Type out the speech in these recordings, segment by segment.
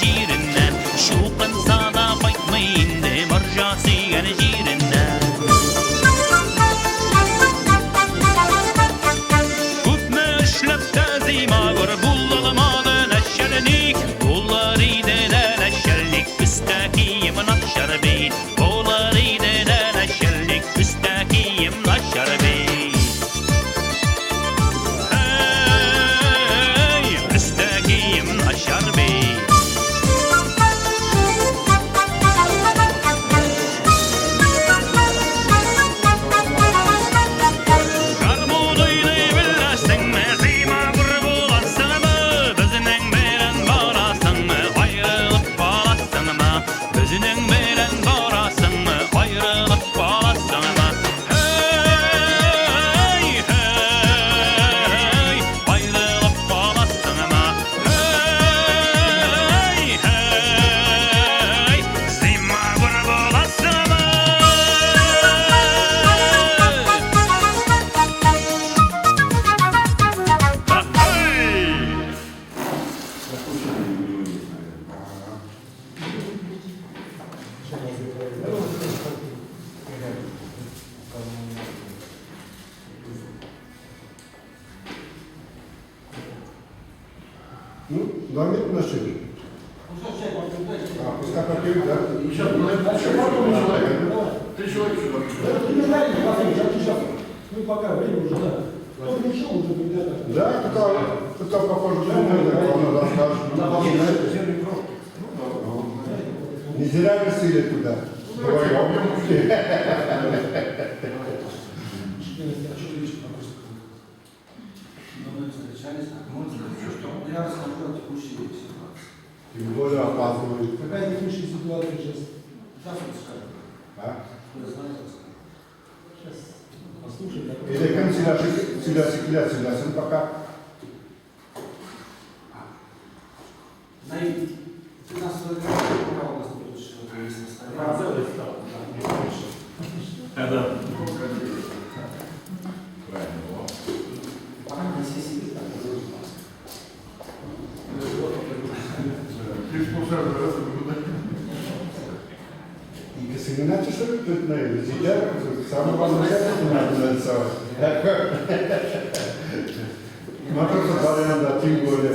jirinden Şuqan sana baytmayın de marjası gene jirinden Kutme işlep tazima gör bullamadı neşerlik Kulları de neşerlik üstakiyim nakşar bey Kulları de neşerlik üstakiyim nakşar bey Ну, 2 метра на шире. А, пускай попьют, да? Еще человек. 3 человека сюда. Ну, пока время уже, да. Кто пришел, уже ребята. Да, только похоже, что он расскажет. Не зря высыли туда. Вдвоем. Я расскажу о текущей ситуации. Тем более опаздывают. Какая текущая ситуация сейчас? Сейчас расскажу. А? Кто знает, расскажу. Сейчас послушай. Или консилиация, пока. На 15 пока у нас будет что-то есть на столе. Да. Пока на сессии так. И космонавты что ли тут наверное? Сидят, самое важное, что надо нарисовать. Мотор составляем, да, тем более.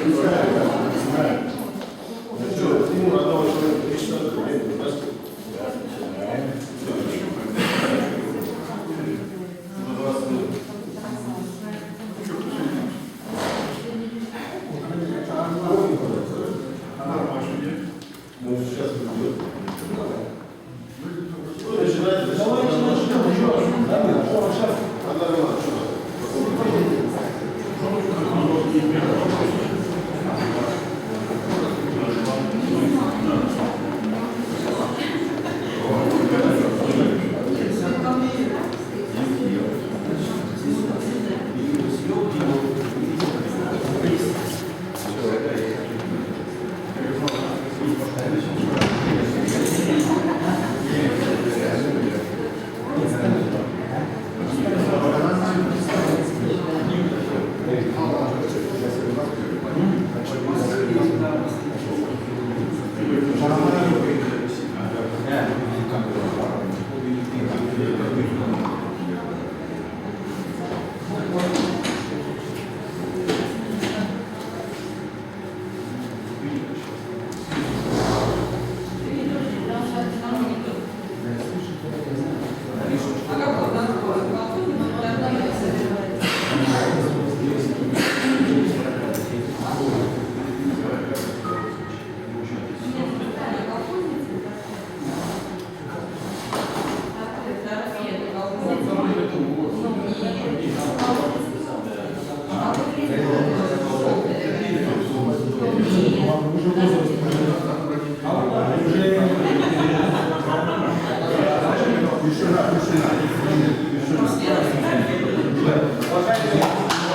Ему одного человека 300 рублей,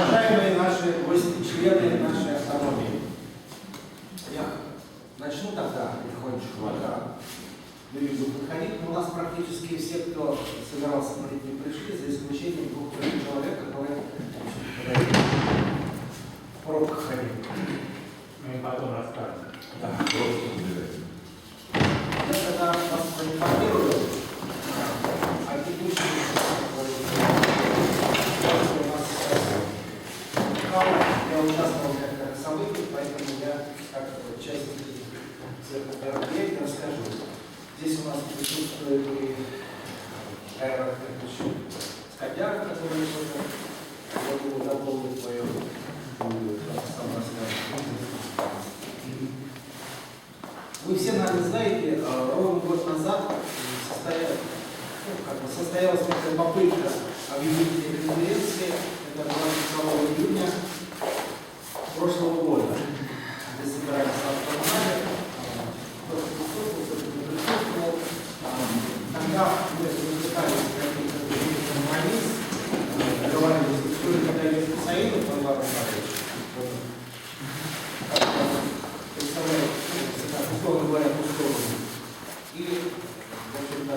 Уважаемые наши гости, члены нашей автономии, я начну тогда потихонечку, пока люди будут подходить. Но у нас практически все, кто собирался смотреть, не пришли, за исключением 2-3 человек, которые в пробках ходили. Мы потом расскажем. Да, Я тогда вас проинформирую о текущем я участвовал в некоторых событиях, поэтому я как часть всех мероприятий расскажу. Здесь у нас присутствует и Айрат Скобяр, который сегодня дополнит свое саморассказание. Вы все, наверное, знаете, ровно год назад состоялась такая попытка объявить конференции. Это 22 июня прошлого года. Здесь собирались автономы, кто-то присутствовал, кто-то не присутствовал. Тогда мы запускались какие-то компромисс, договаривались, что это Давид Саидов, Варвара Иванович, представляет, условно говоря, ту сторону. И, в общем-то,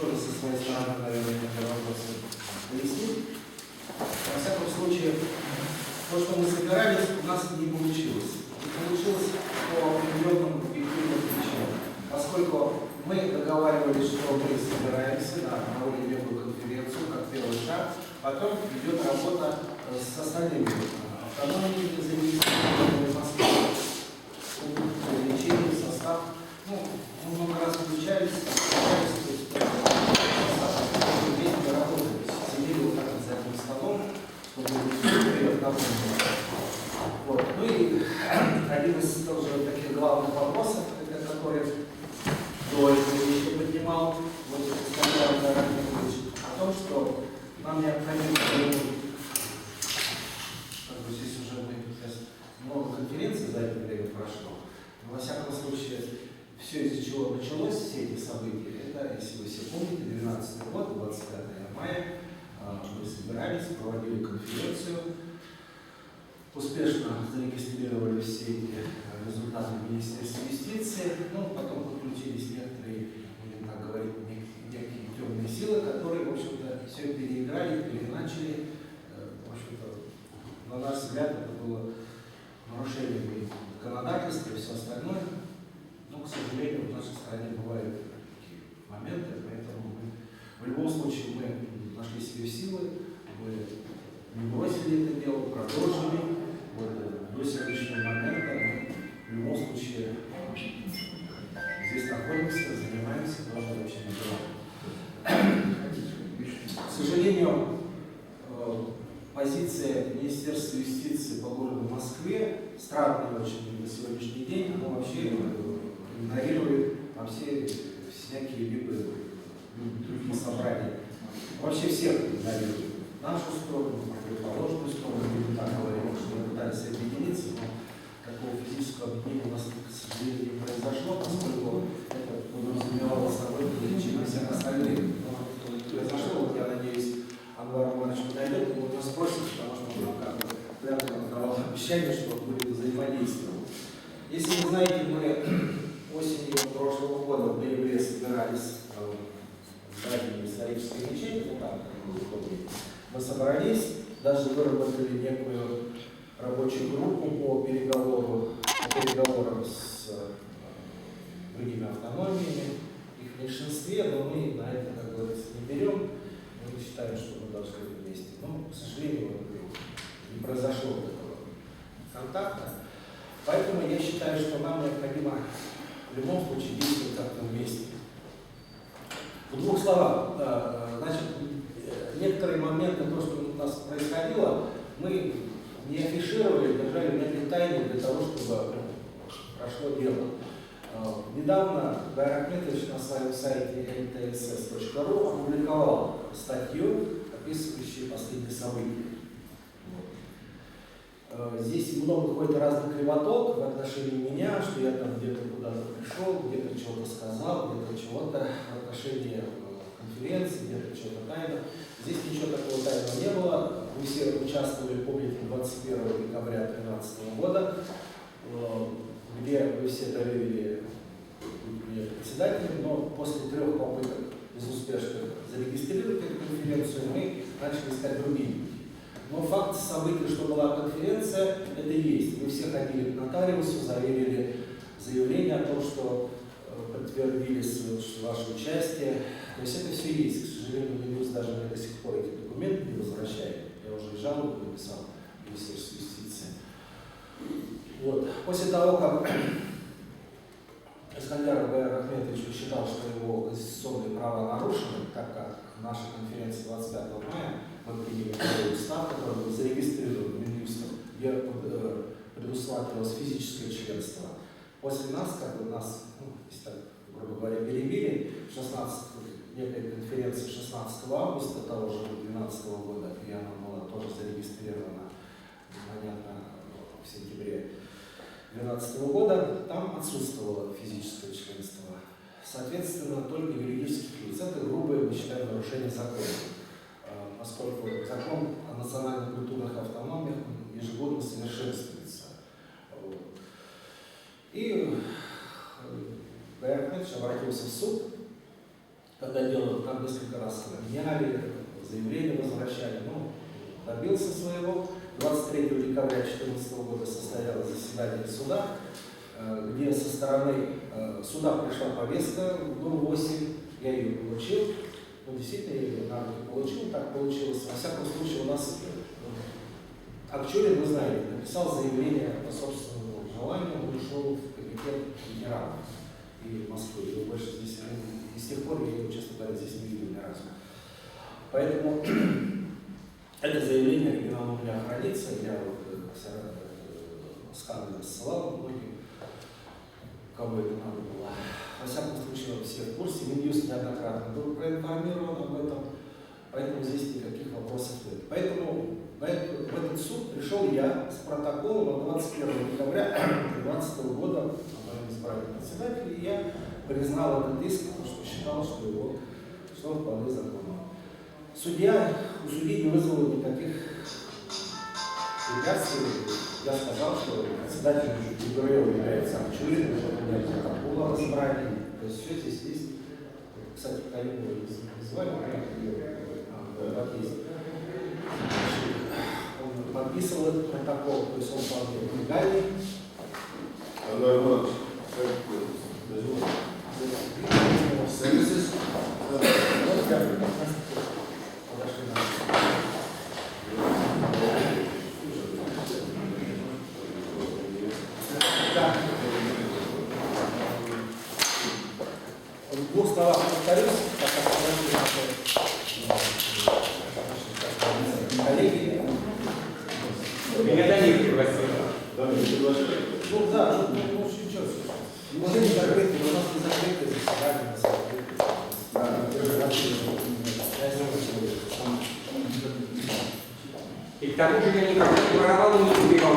тоже со своей стороны, наверное, некоторые вопросы пояснить. Во всяком случае, то, что мы собирались, у нас не получилось. Не получилось по определенным объективным причинам. Поскольку мы договаривались, что мы собираемся на проводим некую конференцию, как первый шаг, потом идет работа с остальными автономными заявителями в Москве, увеличение, состав. Ну, мы много раз включались, то есть вместе работали, сидели вот так за этим столом, чтобы вот. Ну и один из тоже таких главных вопросов, который до этого еще поднимал, вот сказал Гагарин, о том, что нам необходимо, здесь уже много конференций за это время прошло, но во всяком случае, все, из-за чего началось, все эти события, это, если вы все помните, 12 год, 25 мая, мы собирались, проводили конференцию, успешно зарегистрировали все эти результаты Министерства юстиции, ну, потом подключились некоторые, будем так говорить, некие темные силы, которые, в общем-то, все переиграли, переначали. В общем-то, на наш взгляд, это было нарушение законодательства и все остальное. Но, к сожалению, в нашей стране бывают такие моменты, поэтому мы, в любом случае, мы нашли себе силы, мы не бросили это дело, продолжили. Вот, до сегодняшнего момента странное очень на сегодняшний день, оно вообще игнорирует вообще всякие виды других собраний. Вообще всех игнорирует. Нашу сторону, противоположную сторону, будем так говорить, что мы пытались объединиться, но такого физического объединения у нас, к сожалению, не произошло, поскольку это подразумевало собой привлечение всех остальных. Но произошло, вот я надеюсь, Анвар Иванович подойдет, и мы его спросим, потому что он нам как бы клятвенно давал обещание, что он будет взаимодействовать. Если вы знаете, мы осенью прошлого года в ноябре собирались в здании исторической мечети, ну там, мы собрались, даже выработали некую рабочую группу по переговорам с другими автономиями, их в меньшинстве, но мы на это, как говорится, не берем, мы считаем, что мы должны быть вместе. Но, к сожалению, не произошло такого контакта. Поэтому я считаю, что нам необходимо в любом случае действовать как-то вместе. В двух словах, значит, некоторые моменты, то, что у нас происходило, мы не афишировали, держали в некой тайне для того, чтобы прошло дело. Недавно Гайдар Ахметович на своем сайте ntss.ru опубликовал статью, описывающую последние события. Здесь много какой-то разных кривоток в отношении меня, что я там где-то куда-то пришел, где-то чего-то сказал, где-то чего-то в отношении конференции, где-то что-то тайно. Здесь ничего такого тайного не было. Вы все участвовали, помните, 21 декабря 2013 года, где вы все доверили мне председателем, но после 3 попыток безуспешно зарегистрировать эту конференцию, мы начали искать другие пути. Но факт событий, что была конференция, это есть. Вы все ходили к нотариусу, заверили заявление о том, что подтвердили ваше участие. То есть это все есть. К сожалению, Минюст даже мне до сих пор эти документы не возвращает. Я уже и жалобу написал в Министерство юстиции. Вот. После того, как Искандеров Гайдар Ахметович считал, что его конституционные права нарушены, так как наша конференция 25 мая мы приняли новый устав, который был зарегистрирован Минюстом, где предусматривалось физическое членство. После нас, как бы нас, если так, грубо говоря, перебили, некая конференция 16 августа того же 2012 года, и она была тоже зарегистрирована, понятно, в сентябре 2012 года, там отсутствовало физическое членство. Соответственно, только юридических лиц. Это грубое, мы считаем, нарушение закона, поскольку закон о национальных культурных автономиях ежегодно совершенствуется. И Гайдар Ахметович обратился в суд, когда дело там несколько раз меняли, заявления возвращали, но добился своего. 23 декабря 2014 года состоялось заседание суда, где со стороны суда пришла повестка в 8, я ее получил, но действительно я ее на руки получил, так получилось. Во всяком случае, у нас Акчурин, вы знаете, написал заявление по собственному желанию, он ушел в комитет ветеранов и в Москву. И больше здесь, и с тех пор я его, честно говоря, здесь не видел ни разу. Поэтому это заявление оригинал у меня хранится, я вот сканы ссылал многим, кого это надо было. Во всяком случае, все в курсе, Минюст неоднократно был проинформирован об этом, поэтому здесь никаких вопросов нет. Поэтому в этот суд пришел я с протоколом от 21 декабря 2012 года о моем избрании председателя, и я признал этот иск, потому что считал, что он вполне законный. У судьи не вызвало никаких препятствий. Я сказал, что председателем ЮГРЛ является Акчурин, что у меня протокол о избрании. То есть все здесь есть. Кстати, коллегу не звали, вот есть. Он подписывал этот протокол, то есть он вполне легальный. В двух словах повторюсь, пока наши коллеги. Меня до них пригласили. Ну да, ну сейчас. Может не закрытый, но у нас не закрытый заседание, у нас И к тому же я никак не воровал и не убегал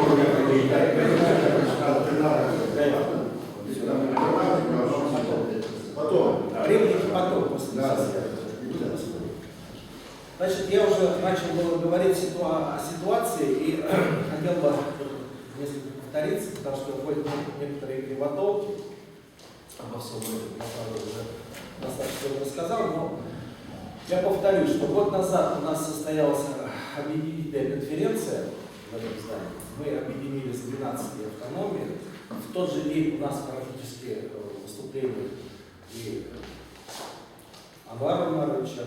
Потом. времени потом, после заседания. Значит, я уже начал было говорить о ситуации и хотел бы несколько повториться, потому что ходят некоторые кривотолки обо всем этом, я уже достаточно рассказал, но я повторю, что год назад у нас состоялась объединительная конференция в этом здании. Мы объединились 12 автономий. В тот же день у нас практически выступление и Анвара Маровича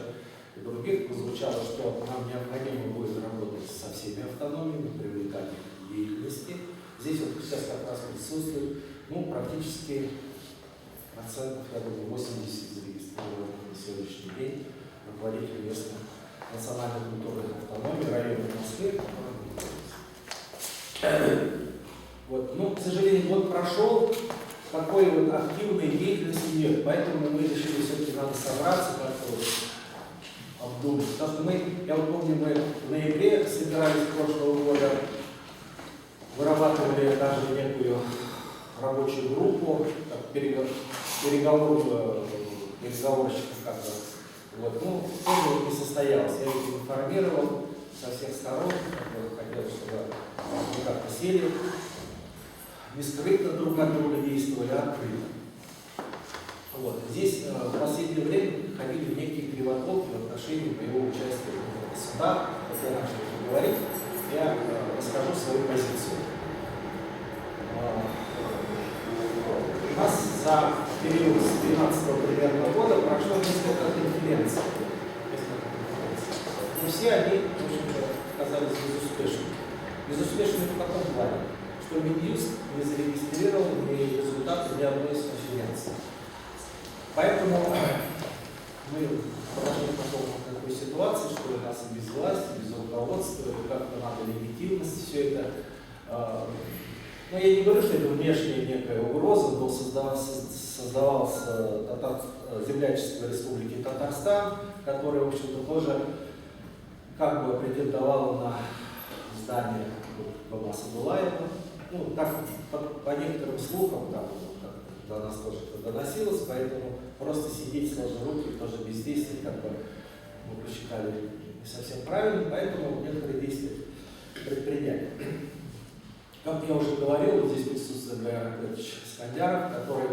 и других прозвучало, что нам необходимо будет работать со всеми автономиями, привлекать их к деятельности. Здесь вот сейчас как раз присутствует, ну, практически процентов, я думаю, 80 зарегистрированных на сегодняшний день руководителей местных национальных культурных автономий района Москвы. Вот. Ну, к сожалению, год прошел, такой вот активной деятельности нет, поэтому мы решили все-таки надо собраться, как-то вот обдумать. Потому что я вот помню, мы в ноябре собирались прошлого года, вырабатывали даже некую рабочую группу, переговорщиков как-то. Вот. Ну, тоже не состоялось. Я их информировал со всех сторон, хотел, чтобы мы как-то сели, не скрытно друг от друга действовали, а открыто. Вот. Здесь в последнее время ходили некие кривотолки в отношении моего участия в судах. Как я начал говорить, я расскажу свою позицию. У нас за период с 2012 примерно года прошло несколько конференций. И все они, в общем-то, оказались безуспешными. Безуспешными в каком плане? Что Минюст не зарегистрировал ни результаты ни одной из конференций. Поэтому мы подошли к такой ситуации, что у нас и без власти, без руководства, и как-то надо легитимность, все это. Но я не говорю, что это внешняя некая угроза, но создавалось землячество Республики Татарстан, которое, в общем-то, тоже как бы претендовало на здание Дома Садулаева. Ну, так, по некоторым слухам, там, до нас тоже это доносилось, поэтому просто сидеть, сложа руки, тоже бездействие, как бы мы посчитали не совсем правильно, поэтому некоторые действия предпринять. Как я уже говорил, вот здесь присутствует Гайрат Ахметович Скандяров, который,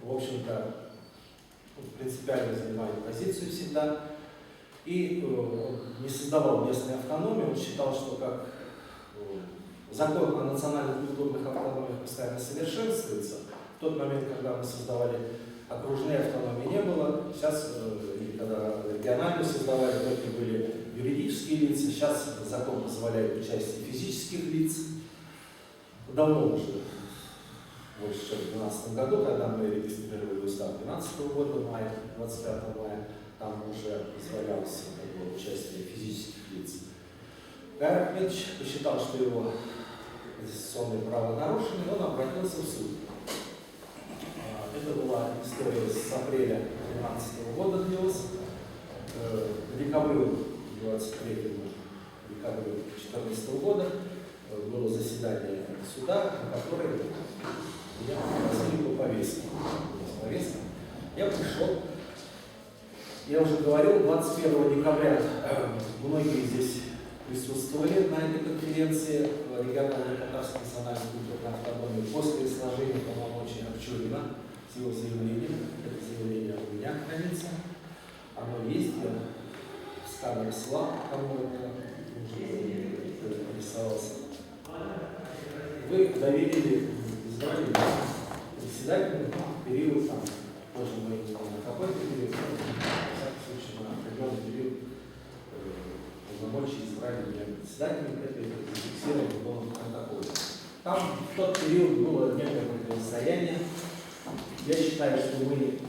в общем-то, принципиально занимает позицию всегда. И он не создавал местной автономии, он считал, что как закон о национальных культурных автономиях постоянно совершенствуется. В тот момент, когда мы создавали окружные автономии, не было. Сейчас, когда региональные создавали, только были юридические лица. Сейчас закон позволяет участие физических лиц. Давно уже, больше чем в 2012 году, когда мы регистрировали устав 2012 года, мая, 25 мая, там уже позволялось участие физических лиц. Гайрат Ахметович посчитал, что его конституционные права нарушены, и он обратился в суд. Это была история с апреля 2012 года длилась. К декабрю 23 декабря 2014 года было заседание суда, на которое меня пригласили по повестке. Я пришел, я уже говорил, 21 декабря многие здесь присутствовали на этой конференции региональной татарской национальной культурной автономии после сложения полномочий Акчурина с его заявлением. Это заявление у меня хранится. Оно есть, я сканер слал, кому это нарисовался. Вы доверили избранию председателю период, там, тоже мы не знаем, на какой период, но в всяком случае на определенный период полномочий избрания председателя, это зафиксировано в новом протоколе. Там в тот период было некое противостояние. Я считаю, что мы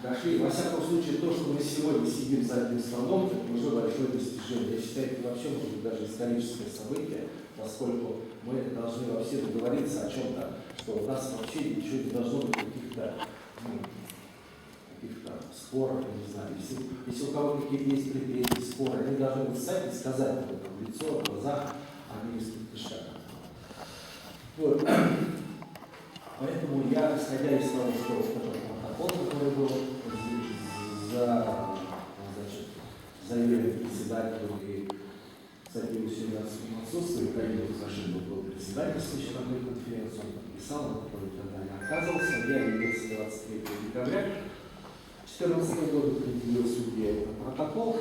дошли, во всяком случае, то, что мы сегодня сидим за этим столом, это уже большое достижение. Я считаю, это вообще может быть даже историческое событие, поскольку мы должны вообще договориться о чем-то, что у нас вообще ничего не должно быть каких-то споров, я не знаю. Если у кого какие-то есть претензии, споры, они должны быть сами сказать об этом в лицо, в глаза, а не спешат. Вот. Поэтому я, исходя из того, что протокол, который был заявлен председателю и, кстати, у себя отсутствует, Калинов Сашин был председательствующий на той конференции, он подписал, он тогда не отказывался, я явился 23 декабря 2014 года, предъявил судье этот протокол,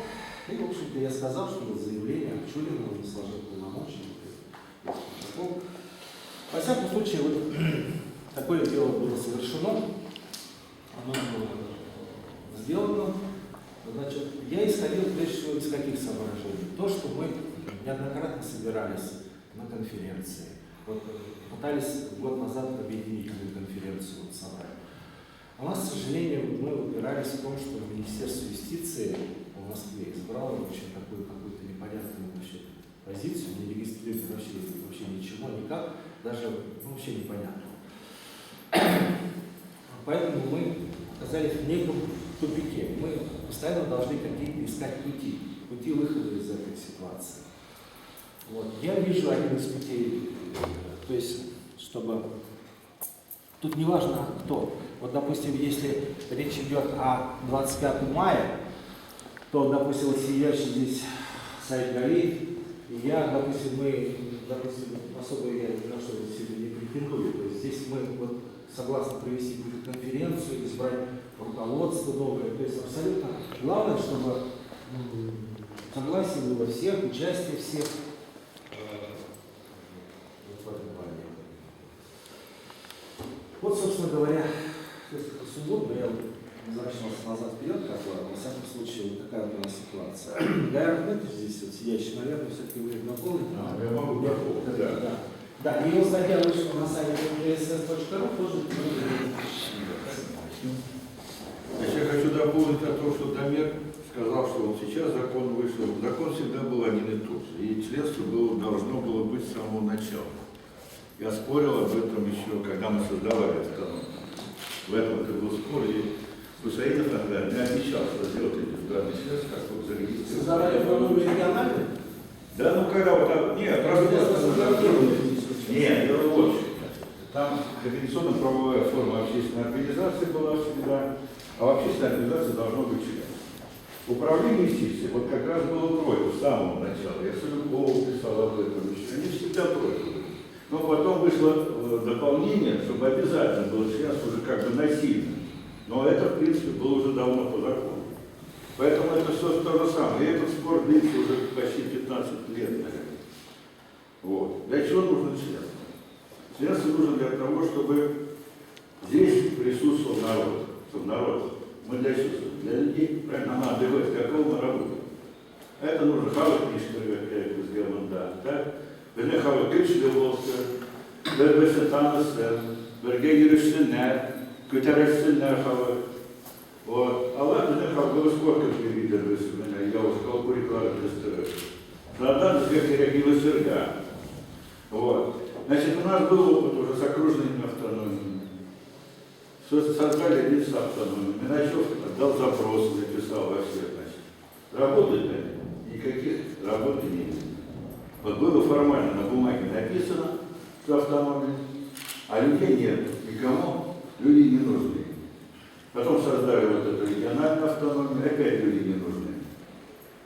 и, в общем-то, я сказал, что вот заявление Акчурина, он сложил полномочия, протокол. Во всяком случае, вот такое дело было совершено, оно было сделано. Значит, я исходил прежде всего из каких соображений? То, что мы неоднократно собирались на конференции, вот, пытались год назад объединительную конференцию собрать. У нас, к сожалению, мы упирались в том, что Министерство юстиции в Москве избрало очень такую какую-то непонятную вообще позицию, не регистрирует вообще ничего, никак, даже вообще непонятно. Поэтому мы оказались в неком тупике. Мы постоянно должны какие-то искать пути выхода из этой ситуации. Вот. Я вижу один из путей, то есть, чтобы... Тут не важно кто. Вот, допустим, если речь идет о 25 мая, то, допустим, вот сидящий здесь Саид Галиев, и я, допустим, особо я ни на что себе не претендую. То есть здесь мы вот согласны провести какую-то конференцию, избрать руководство новое. То есть абсолютно главное, чтобы согласие было всех, участие всех в этом плане. Вот, собственно говоря, несколько суббот, но я возвращался назад-вперед, как бы, во всяком случае, вот такая была ситуация. Гайр Ахметович здесь вот сидящий, наверное, все-таки вы дополните. Я могу дополнить, да. Да, и его статья вышла на сайте ss.ru, тоже. Я хочу дополнить о том, что Дамир сказал, что вот сейчас закон вышел. Закон всегда был один и тот же. И членство должно было быть с самого начала. Я спорил об этом еще, когда мы создавали автономию. В этом это был спор. И Хусаинов тогда не обещал, что сделать индивидуальный членство, как вот зарегистрировать. Создавали автономию региональную? Да, ну когда вот так, нет, нет, это вот. Там организационно-правовая форма общественной организации была всегда, а в общественной организации должно быть член. Управление юстицией, вот как раз было против с самого начала. Я Солюбову писал об этом еще. Они всегда против. Но потом вышло дополнение, чтобы обязательно было членство уже как бы насильно. Но это, в принципе, было уже давно по закону. Поэтому это все то же самое. И этот спор длится уже почти 15 лет, наверное. Вот. Для чего нужно членство? Членство нужно для того, чтобы здесь присутствовал народ. Чтобы народ. Мы для чего? Для людей. Правильно? Нам надо говорить, какого мы работаем. А это нужно хавать книжку, как сделано, да. Так? Вернее, хавать книжку, Verbe tanrısı, bölge yürüsünler, götürürsünler hava. Вот. Allah bize kavgalı сколько перевидервesi меня, я уже сказал, курикулары тестируют. Задан две перегибы сырья. Вот. Значит, у нас был опыт уже с окружными автономиями. Создали один с автономиями. Миначев дал запрос, написал во всех, значит. Работают они? Никаких работ нет. Вот было формально на бумаге написано, что автономия, а людей нет, никому люди не нужны. Потом создали вот эту региональную автономию, опять люди не нужны.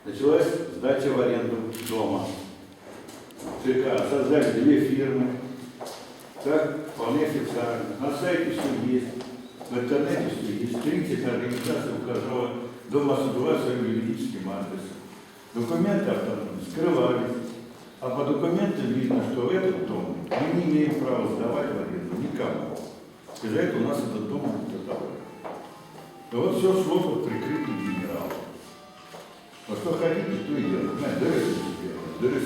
Началась сдача в аренду дома. ЦК создали две фирмы, так, вполне официально. На сайте все есть, в интернете все есть. 30 организаций указала дома с 2 своим юридическим адресом. Документы автономии скрывались. А по документам видно, что в этом доме мы не имеем права сдавать в аренду никому. Из-за этого у нас этот дом затопляет. И вот все шло под прикрытием генерала. Вот что хотите, то и делать. Дыры.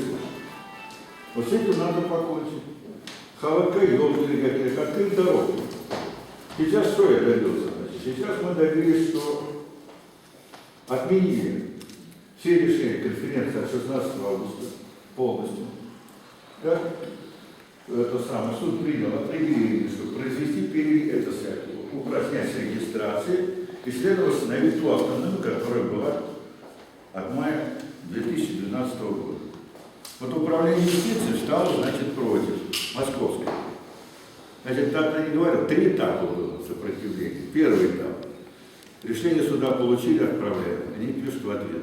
Вот с этим надо покончить. ХВК, елки, открыть дорогу. Сейчас что я добился? Сейчас мы добились, что отменили все решения конференции от 16 августа полностью. Так? это самое, суд принял определение, что произвести упразднять с регистрации и следовало установить ту автономию, которая была от мая 2012 года. Вот управление юстиции стало, значит, против, московской. Значит, так они говорят, 3 этапа было сопротивления. Первый этап. Решение суда получили, отправляют. Они пишут в ответ.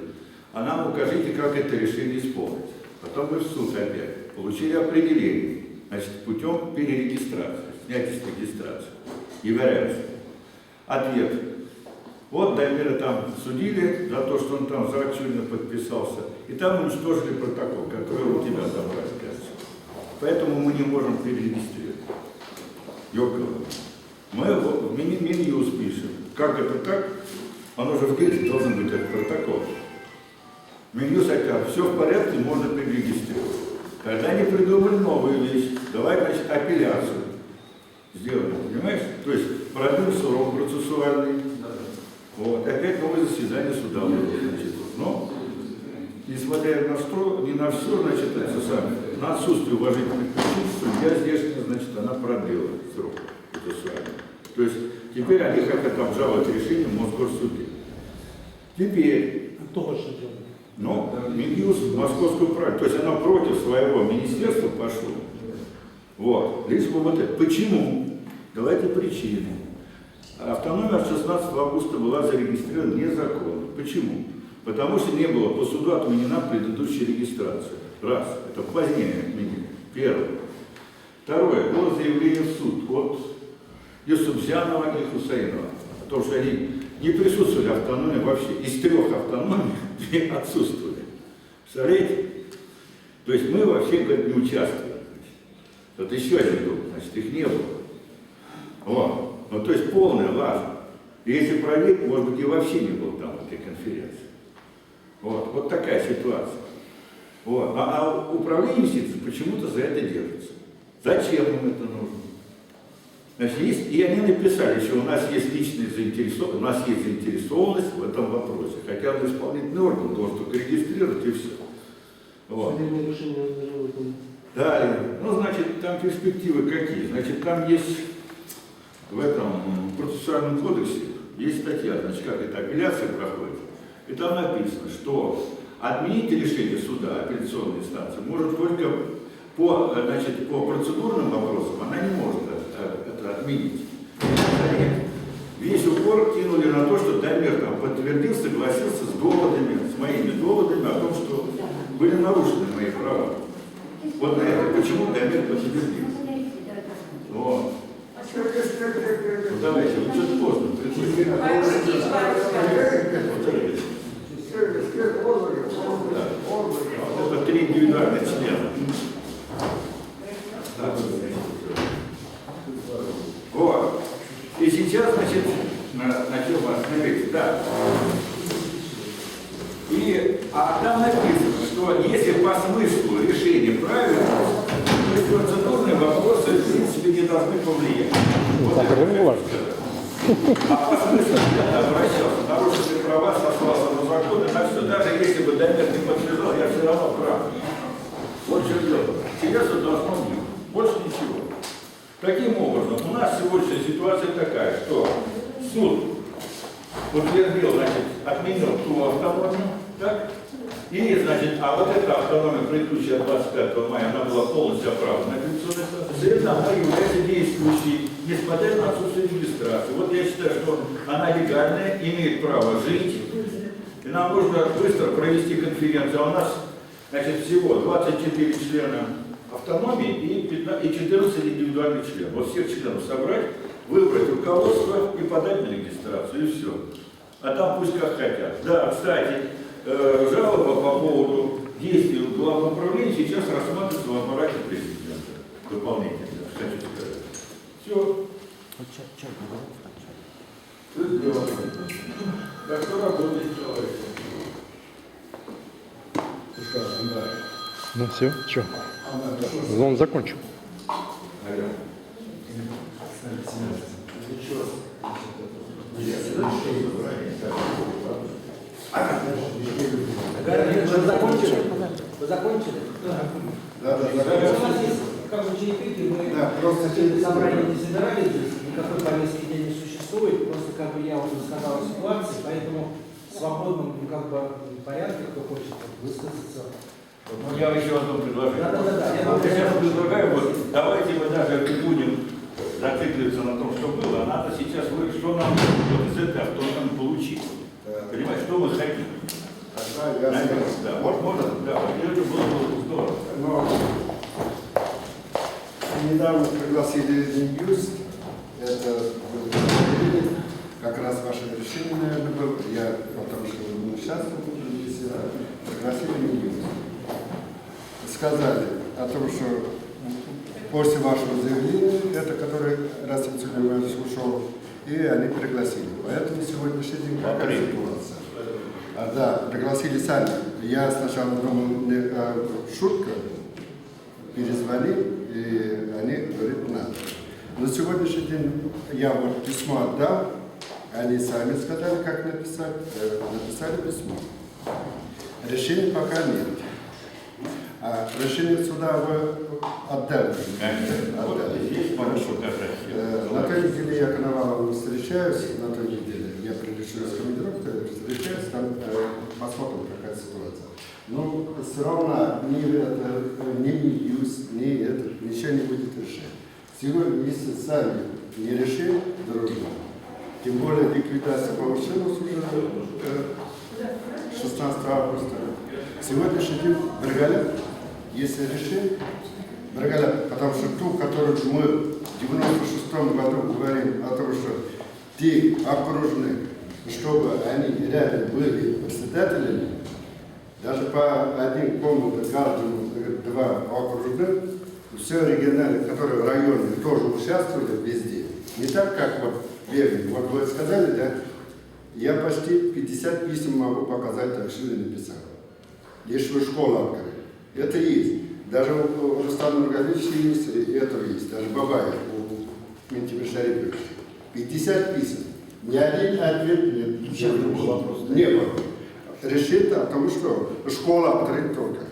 А нам укажите, как это решение исполнить. Потом мы в суд опять. Получили определение. Значит, путем перерегистрации, снятия с регистрации. Являются. Ответ. Вот Дамира там судили за то, что он там за Акчурина подписался. И там уничтожили протокол, который у тебя забрали, кажется. Поэтому мы не можем перерегистрировать. Ёкало. Мы в Минюст пишем. Как это так? Оно же в ГЭСе должен быть этот протокол. Минюст сказал, все в порядке, можно перерегистрировать. Когда они придумали новую вещь, давай, значит, апелляцию сделаем, понимаешь? То есть продлил срок процессуальный. Вот. Опять новое заседание суда. Значит. Но, несмотря на что, не на все, значит, это самое, на отсутствие уважительных причин, судья здесь, значит, она продлила срок процессуальный. То есть теперь они хотят обжаловать решение в Мосгорсуде. Теперь, Кто хочет делать? ну, Минюст московскую правду, то есть она против своего министерства пошла. Вот. Лишь бы вот это. Почему? Давайте причины. Автономия от 16 августа была зарегистрирована незаконно. Почему? Потому что не было по суду отменена предыдущая регистрация. Раз. Это позднее отменили. Первое. Второе. Было заявление в суд от Юсупзянова и Хусейнова о том, что они не присутствовали в автономии вообще. Из 3 автономий 2 отсутствовали. Представляете? То есть мы вообще, говорит, не участвовали. Вот еще один дом, значит, их не было. Вот. Ну, то есть полная лажа. И если проверить, может быть, и вообще не было там этой конференции. Вот. Вот такая ситуация. Вот. А управление юстицией почему-то за это держится. Зачем им это нужно? Значит, есть, и они написали, что у нас есть личная заинтересованность, у нас есть заинтересованность в этом вопросе. Хотя он исполнительный орган должен только регистрировать и все. Вот. Судебное решение должно выполнить. Далее, ну, значит, там перспективы какие? Значит, там есть в этом процессуальном кодексе есть статья, значит, как эта апелляция проходит. И там написано, что отменить решение суда, апелляционной инстанции, может только по процедурным вопросам, она не может это отменить. Весь упор кинули на то, что Дамир там подтвердил, согласился с доводами, с моими доводами о том, что были нарушены мои права. Вот на это почему Дамир подтвердил. Вот. Ну, давайте, вот что-то поздно. Вот это 3 индивидуальных члена. Вот. И сейчас, значит, на чем вас остановиться? Да. А там написано, что если по смыслу решения правильно, то есть процедурные вопросы, в принципе, не должны повлиять. Вот а по смыслу я обращался, нарушили права, сослался на законы, на все, даже если бы Дамир не подтверждал, я все равно прав. Вот что дело. Интересно должно быть. Больше ничего. Таким образом, у нас сегодняшняя ситуация такая, что суд утвердил, значит, отменил ту автономию, так? И, значит, а вот эта автономия, предыдущая 25 мая, она была полностью оправдана апелляционной инстанцией, она является действующей, несмотря на отсутствие регистрации. Вот я считаю, что она легальная, имеет право жить, и нам нужно быстро провести конференцию. А у нас, значит, всего 24 члена автономии и 14 индивидуальных членов. Вот всех членов собрать, выбрать руководство и подать на регистрацию, и все. А там пусть как хотят. Да, кстати, жалоба по поводу действий Главного управления сейчас рассматривается в аппарате президента. Дополнительно, хочу сказать. Все. Что сделано? Так что работает человек. Ну все, что? Он закончил. Вы закончили? Вы закончили? Да. У нас есть как бы через просто собрание не собирались, никакой повестки дня не существует, просто как бы я уже сказал о ситуации, поэтому в свободном как бы порядке, кто хочет высказаться. Ну, я еще одно предложение. Да. Я сейчас предлагаю, вот, давайте мы даже не будем зацикливаться на том, что было, а надо сейчас выяснить, что нам вот из этого, что нам получить. Понимаете, что мы хотим. Да, можно, да, это было бы здорово. Но недавно пригласили Ньюс, это как раз ваше решение, наверное, было. Я потому что сейчас пригласили Ньюс. Сказали о том, что после вашего заявления, это который Расим Сулейманович ушел, и они пригласили. Поэтому сегодняшний день какая ситуация? Да, пригласили сами. Я сначала думал, шутка, перезвонил, и они говорят, надо. На сегодняшний день я вот письмо отдал, они сами сказали, как написать, написали письмо. Решения пока нет. А решение суда вы отдали. Есть хорошо, На той неделе я Коноваловым встречаюсь, на той неделе я прилечу с командировкой, встречаюсь, там посмотрим, какая ситуация. Но все равно ни Ньюс, ни это, ничего не будет решать. Сегодня, если сами не решим дружно, тем более ликвидация получилась уже 16 августа. Сегодняшний день Брыгаля, если решим, Брыгаля, потому что ту, которую мы в 96-м году говорим о том, что те окружные, чтобы они реально были председателями, даже по один комнате каждому два окружных, все региональные, которые в районе тоже участвовали везде. Не так, как вот бегали. Вот вы сказали, да, я почти 50 писем могу показать, так что я написал. Если вы школу открыли. Это есть. Даже у Рустама Нургалевича есть, и это есть. Даже Бабаев у Ментимира Шариповича. 50 писем. Ни один ответ нет. Не было. Решит о том, что школа открыта только.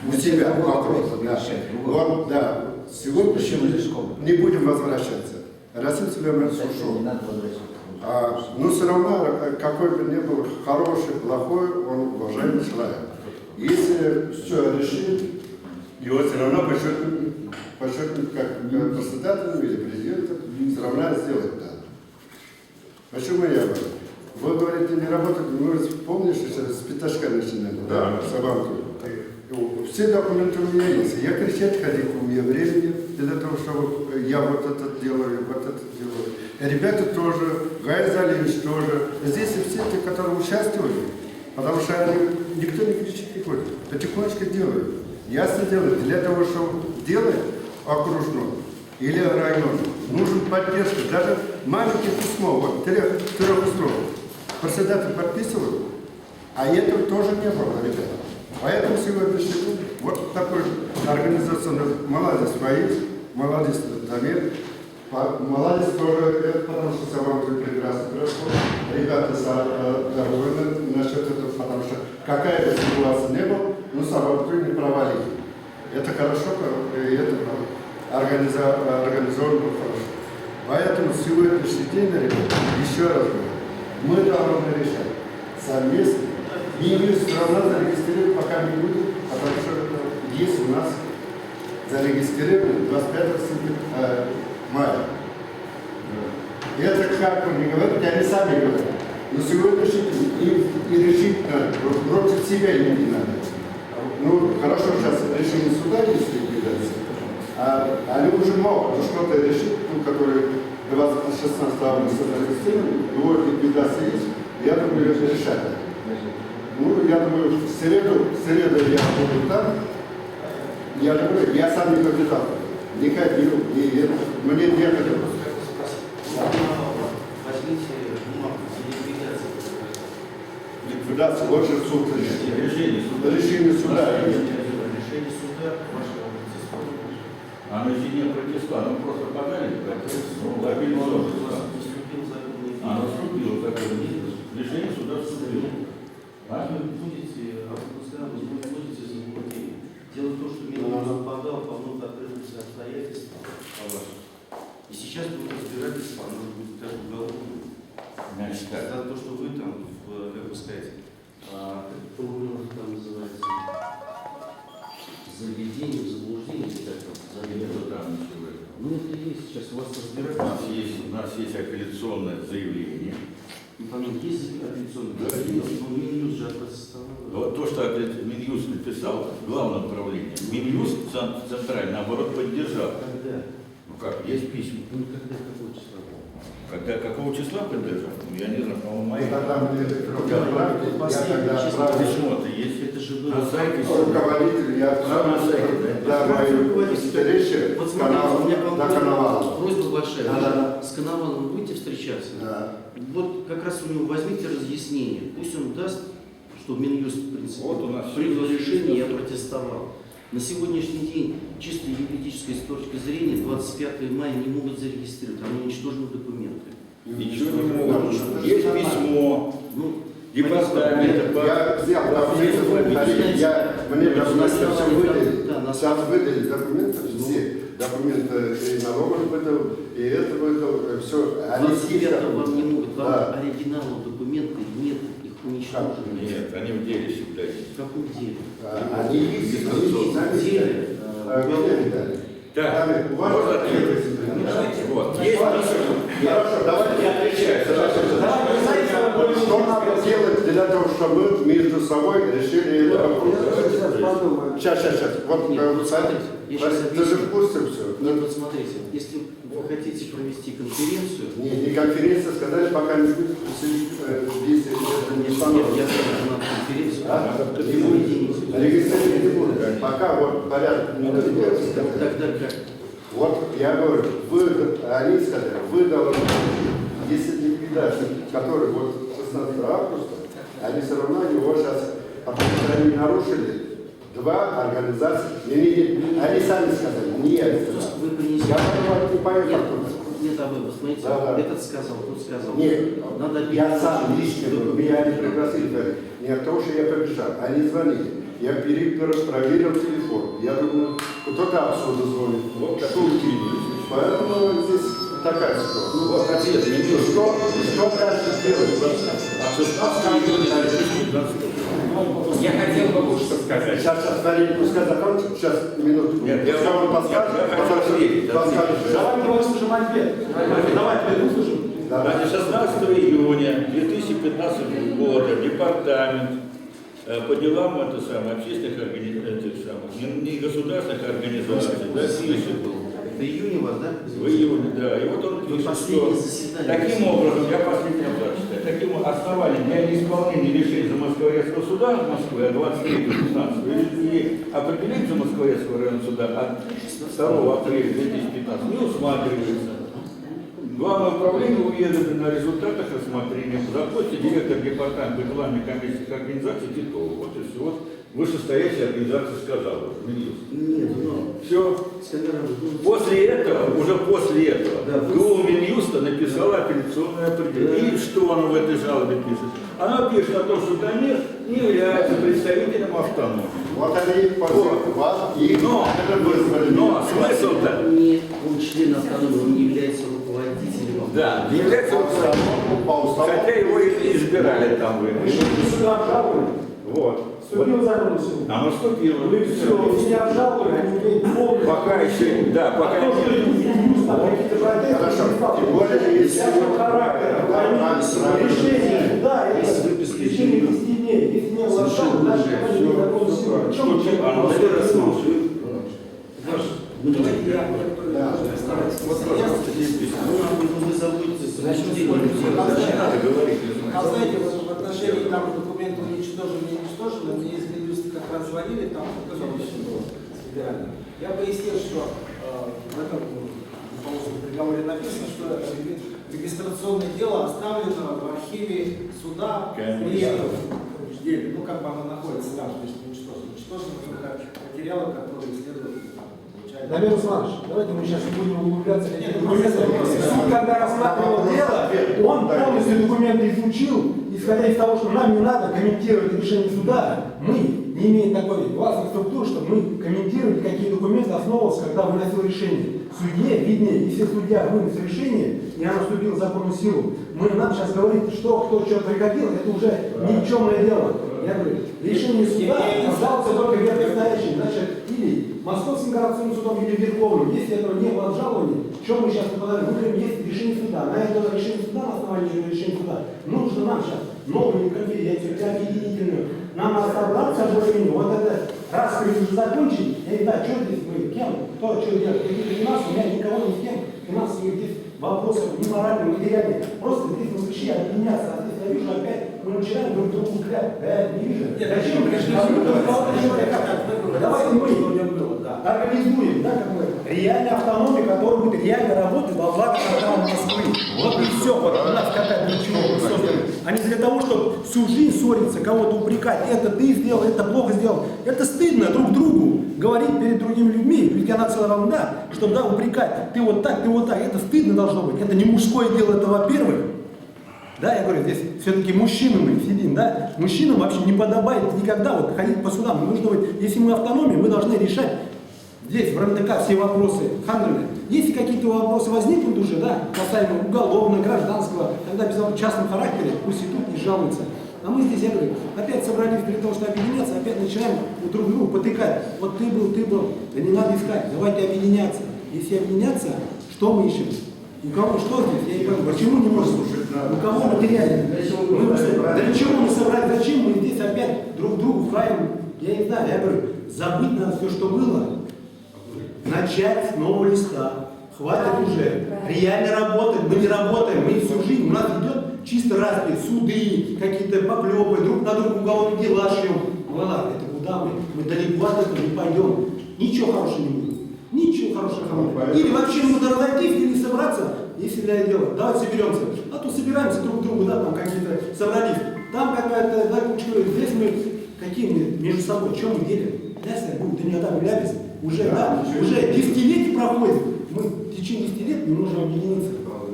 У себя вопрос. Да. Вот, да. Сегодня не будем возвращаться. Расим Сулейманович ушел. Но все равно, какой бы ни был хороший, плохой, он уважаемый человек. Если все решит, его все равно подчеркнут как председателем или президентом, все равно сделать надо. Почему я говорю? Вы говорите, не работает, вы помните, что с пятачка начинали, да, собаку. Все документы у меня есть. Я кричать ходить, у меня времени для того, чтобы я вот это делаю, вот это делаю. И ребята тоже, Гай Залевич тоже. Здесь и все те, которые участвовали, потому что никто не кричит, не ходит. Потихонечку делают. Ясно делают. Для того, чтобы делать окружной или район, нужен поддержка. Даже маленькое письмо, вот трех строк. Председатель подписывал, а этого тоже не было, ребята. Поэтому сегодняшний день вот такой организационный молодец Фаиз, молодец Дамир, молодец тоже, это потому что Сабантуй прекрасно прошло. Ребята довольны насчет этого, потому что какая бы ситуация не была, но Сабантуй не провалили. Это хорошо, и это организовано хорошо. Поэтому сегодняшний день, ребята, еще раз говорю, мы должны решать совместно. Ньюс все равно зарегистрировать пока не будет, потому что есть у нас зарегистрировано 25 мая. И это как он не говорит, они сами говорят. Но сегодняшний день и решить надо, против себя им не надо. Ну, хорошо, сейчас решение суда есть ликвидация, а они уже могут что-то решить, ну, которые 16 августа зарегистрированы, его ликвидация есть, я думаю, это решать. Ну, я думаю, в среду я буду там. Я говорю, я сам не капитан. Не ходил, и это, мне некогда. Возьмите бумагу, ликвидацию. Ликвидация, вот же суд решит. Решение суда. Решение суда. Решение суда, ваше Оно еще не протестовало, оно просто подали, оно вступило в такое. Решение суда вступило. Вы будете заблуждены. Дело в том, что меня не совпадало по многим открытым обстоятельствам. И сейчас будет разбирательство, оно будет даже уголовное. Значит, так. За то, что вы там, как бы сказать, по-моему, там называется заведение, заблуждение, или как там, Нету там ничего этого. Ну, это и есть сейчас у вас У разбирательство. нас есть апелляционное заявление. И по мне есть апелляционное Да, заявление, есть. но Минюст же опротестовал. Вот то, что Минюст написал, главное направление, Минюст центральный, наоборот, поддержал. Когда? Ну как, есть письма. Ну, когда, какого числа? Когда, какого числа поддержал? Ну, я не знаю, по-моему, Мы мои. тогда были электронные отправки, я тогда отправил Письмо-то есть. Это же было... На сайте. руководитель, я отправил да, мою встречу Вот с смотрите, у канала меня к вам до канала. просьба большая. Да, Вы да, же да. с Коновалом будете встречаться? Да. Вот как раз у него возьмите разъяснение. Пусть он даст, что Минюст, в принципе, Вот у нас принял есть решение и опротестовал. На сегодняшний день, чисто юридической с точки зрения, 25 мая не могут зарегистрировать, они уничтожены документы. Ничего не могут. Есть письмо. Ну, Департамента по... Я взял документы, мне документы все выдали. Да, на Сейчас выдали документы, все документы и налоговый выдал, и это выдал, все. Они 25 вам не могут, вам Да. оригиналов документов нет, их уничтожены. Нет, они в деле всегда есть. В каком деле? Они есть, В деле. Мне дали. Так, У вас можно ответы. ответить? Вот, есть письмо. Хорошо, давайте я отвечаю. Что надо сделать для того, чтобы мы между собой решили этот вопрос? Сейчас. Вот, Нет, вот смотрите, я сейчас ты же в курсе все. Нет, вот смотрите, если вы хотите провести конференцию, Не конференция, сказали, пока не будет здесь это не я установлено. скажу на конференцию, Не будет. Регистрировать не будет. Пока вот порядок не доведется. тогда как? Вот я говорю, они сказали, вы должны, если ликвидация, который вот 16 августа, они все равно его сейчас, потому что они нарушили два организации, они сами сказали, не я не сказал. Вы принесете. Я понимаю, не поехал. Нет, а вы посмотрите, Да. этот сказал, тот сказал. Нет, Надо я сам лично, меня не пригласили, не от того, что я побежал, они звонили. Я проверил телефон. Я думаю, кто-то отсюда звонит. Вот Шутки. Поэтому здесь такая ситуация. Вот ответ Минюст. Что дальше делать? От 16 июня до 15. Я хотел бы вот что сказать. Сейчас, Валерий, пускай закончит. Сейчас, минуту. Нет, я Пускай он подскажет. я хочу ответить. Давайте выслушаем ответ. Давайте выслушаем. Значит, 16 июня 2015 года департамент по делам общественных организаций, негосударственных организаций, да, пишет, В июне у вас, да? в июне, да, и вот он Вы пишет, последнее что заседание. таким образом, я последний абзац читаю, таким основанием для неисполнения решений Замоскворецкого суда в Москве от 23-15 и определить Замоскворецкого районного суда от 2 апреля 2015 не усматривается. Главное управление уведомлено о результатах рассмотрения. Запросите директор департамента по делам коммерческих организаций Титова. Вот и все. Вот вышестоящая организация сказала. Нет, но... Все. После этого, уже после этого, Да, ГУ Минюста написала апелляционное определение. И что она в этой жалобе пишет? Она пишет о том, что Дамир не является представителем автономии. Вот они позовут вас и Но смысл-то, Нет, он член автономии, он не является руководителем. да, не является автономией, хотя его и избирали там вы. Решение суда обжаловали. Вот. Вступил в закон суд. Оно вступило. Вы все, если обжаловали, они имеют полное. Пока еще, да, А пока то, что Минюст там какие-то протесты, Хорошо. не стал. Тем более, если Всякого характера. Решение суда, Если это выписка в течение 10 дней. Если не было Совершенно значит, верно. они не закон суда. В чем Что, оно Наверное, рассмотрим. Ну, давайте я... Вы заботитесь о А знаете, вот в отношении там документов уничтожены, мне из Минюста как раз звонили, там показалось, что федерально. Я пояснил, что в этом приговоре написано, что регистрационное дело оставлено в архиве суда приездов. Ну, как бы оно находится там, то есть уничтожено. Уничтожено только материалы, которые следуют. Дамир Русланович, давайте мы сейчас не будем углубляться. Нет, Суд, когда рассматривал дело, он полностью документы изучил, исходя из того, что нам не надо комментировать решение суда, мы не имеет такой властной структуры, чтобы мы комментировали, какие документы основывался, когда выносил решение. Судье виднее, если судья вынес решение, и оно вступило в законную силу, нам сейчас говорить, что кто что пригодил, это уже никчемное дело. Я говорю, решение суда остался только верхостоящим, значит, или Московским городским судом, или Верховным. Если этого не было обжалования, что мы сейчас попадаем? Мы говорим, есть решение суда. На это решение суда, на основании решения суда, нужно нам сейчас новую конференцию, объединительную. Нам надо собраться более-менее. Вот это раз мы уже закончили, я не знаю, что здесь мы, кем, кто что делает, какие-то финансы, у меня никого ни с кем финансовых здесь вопросов, ни моральных, ни материальных. Просто здесь мы пришли объединяться, а здесь я вижу опять, мы начинаем друг другу клять. Да, я не вижу. Нет, зачем мы пришли? Давайте мы организуем, да, как мы, реальную автономию, которая будет реально работать во благо программы Москвы. Вот и все, вот у нас какая-то ничего создана. А не для того, чтобы всю жизнь ссориться, кого-то упрекать, это ты сделал, это плохо сделал. Это стыдно друг другу говорить перед другими людьми, ведь она целая равна, чтобы, да, упрекать, ты вот так, это стыдно должно быть. Это не мужское дело, это во-первых. Да, я говорю, здесь все-таки мужчины мы сидим, да, мужчинам вообще не подобает никогда вот ходить по судам. Нужно быть, если мы автономия, мы должны решать здесь, в РНТК, все вопросы. Если какие-то вопросы возникнут уже, да, касаемо уголовного, гражданского, тогда без частном характере, пусть и тут не жалуются. А мы здесь, я говорю, опять собрались для того, чтобы объединяться, опять начинаем друг другу потыкать. Вот ты был, да не надо искать, давайте объединяться. Если объединяться, что мы ищем? У кого что здесь? Я не понимаю, почему не можем слушать? У кого материально? Для чего мы собрали? Зачем мы здесь опять друг другу вправим? Я не знаю, я говорю, забыть надо все, что было. Начать с нового листа. Хватит уже. Реально работать. Мы не работаем. Мы всю жизнь. У нас идет чисто распри, суды, какие-то поклепы, друг на друга уголовные дела шьем. Ладно, это куда мы? Мы далеко от этого не пойдем. Ничего хорошего не будет. Ничего хорошего. Или вообще нужно разойтись, или собраться, если для этого дела. Давайте соберемся. А то собираемся друг к другу, да, там какие-то собрались. Там какая-то, да, кучка. Здесь мы какие мы между собой, что мы делим? Ляся будет, да не отдам ляпис. Уже, да, уже десятилетия проходит. Мы в течение 10 лет не можем объединиться.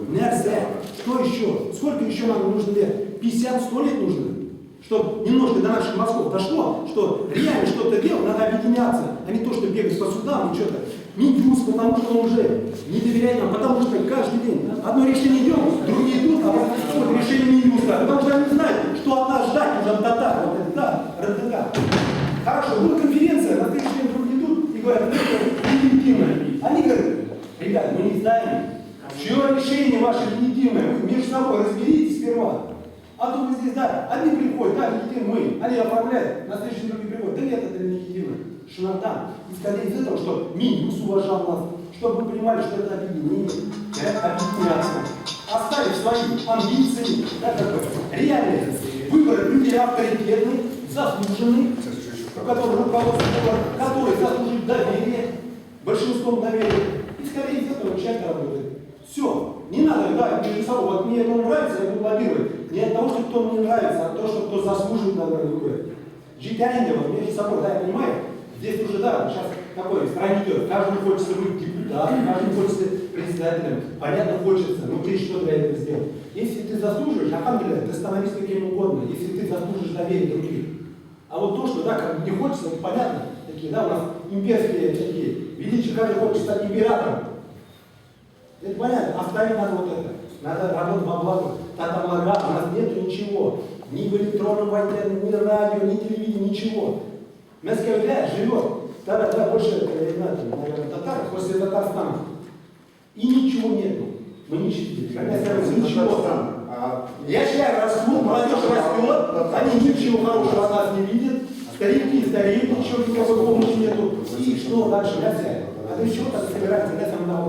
Нельзя. Что еще? Сколько еще нам нужно лет? 50-100 лет нужно? Чтобы немножко до наших мозгов дошло, что реально что-то делать, надо объединяться, а не то, что бегать по судам и что-то. Минюс, потому что он уже не доверяет нам, потому что каждый день одно решение идет, другие идут, а вот решение Минюса, потому что они знают, что от нас ждать уже от татар, вот это, да, РТК. Хорошо, была конференция, на следующий день другие идут и говорят, это легитимно. Они говорят, ребят, мы не знаем, чье решение ваше легитимное, вы между собой разберитесь сперва. А то вы здесь, да, одни приходят, да, легитимны мы, они оформляют, на следующий день другие приходят, да нет, это не легитимно. Шанардан. Исходя из этого, что Минюс уважал нас, чтобы вы понимали, что это объединение, объединяться, оставив свои амбиции, да, такое, реальные выборы людей авторитетных, заслуженных, у которых руководство, которые заслужили доверие, большинством доверия. Исходя из этого человек работает. Все. Не надо, да, между собой, вот мне это нравится, я буду лоббировать. Не от того, что кто мне нравится, а от того, что кто заслуживает, надо другое. Житяне вот между собой, да, я понимаю, здесь уже, да, сейчас такой стране идет, каждому хочется быть депутатом, каждому хочется председателем, понятно, хочется, но ты что для этого сделал? Если ты заслуживаешь, ты становись каким угодно, если ты заслужишь доверие других. А вот то, что, да, как бы не хочется, это понятно, такие, да, у нас имперские такие, величие, каждый хочет стать императором. Это понятно, оставить надо вот это. Надо работать во благо. Тогда блага, у нас нет ничего. Ни в электронном войне, ни радио, ни телевидения, ничего. Москва живет, да, больше, наверное, татар, после Татарстана. И ничего нету. Мы не считаем. Ничего. Я считаю, растут, молодежь растет, они ничего хорошего от нас не видят. Старики стареют, ничего никакой помощи нету. И что дальше? А для чего так собирается?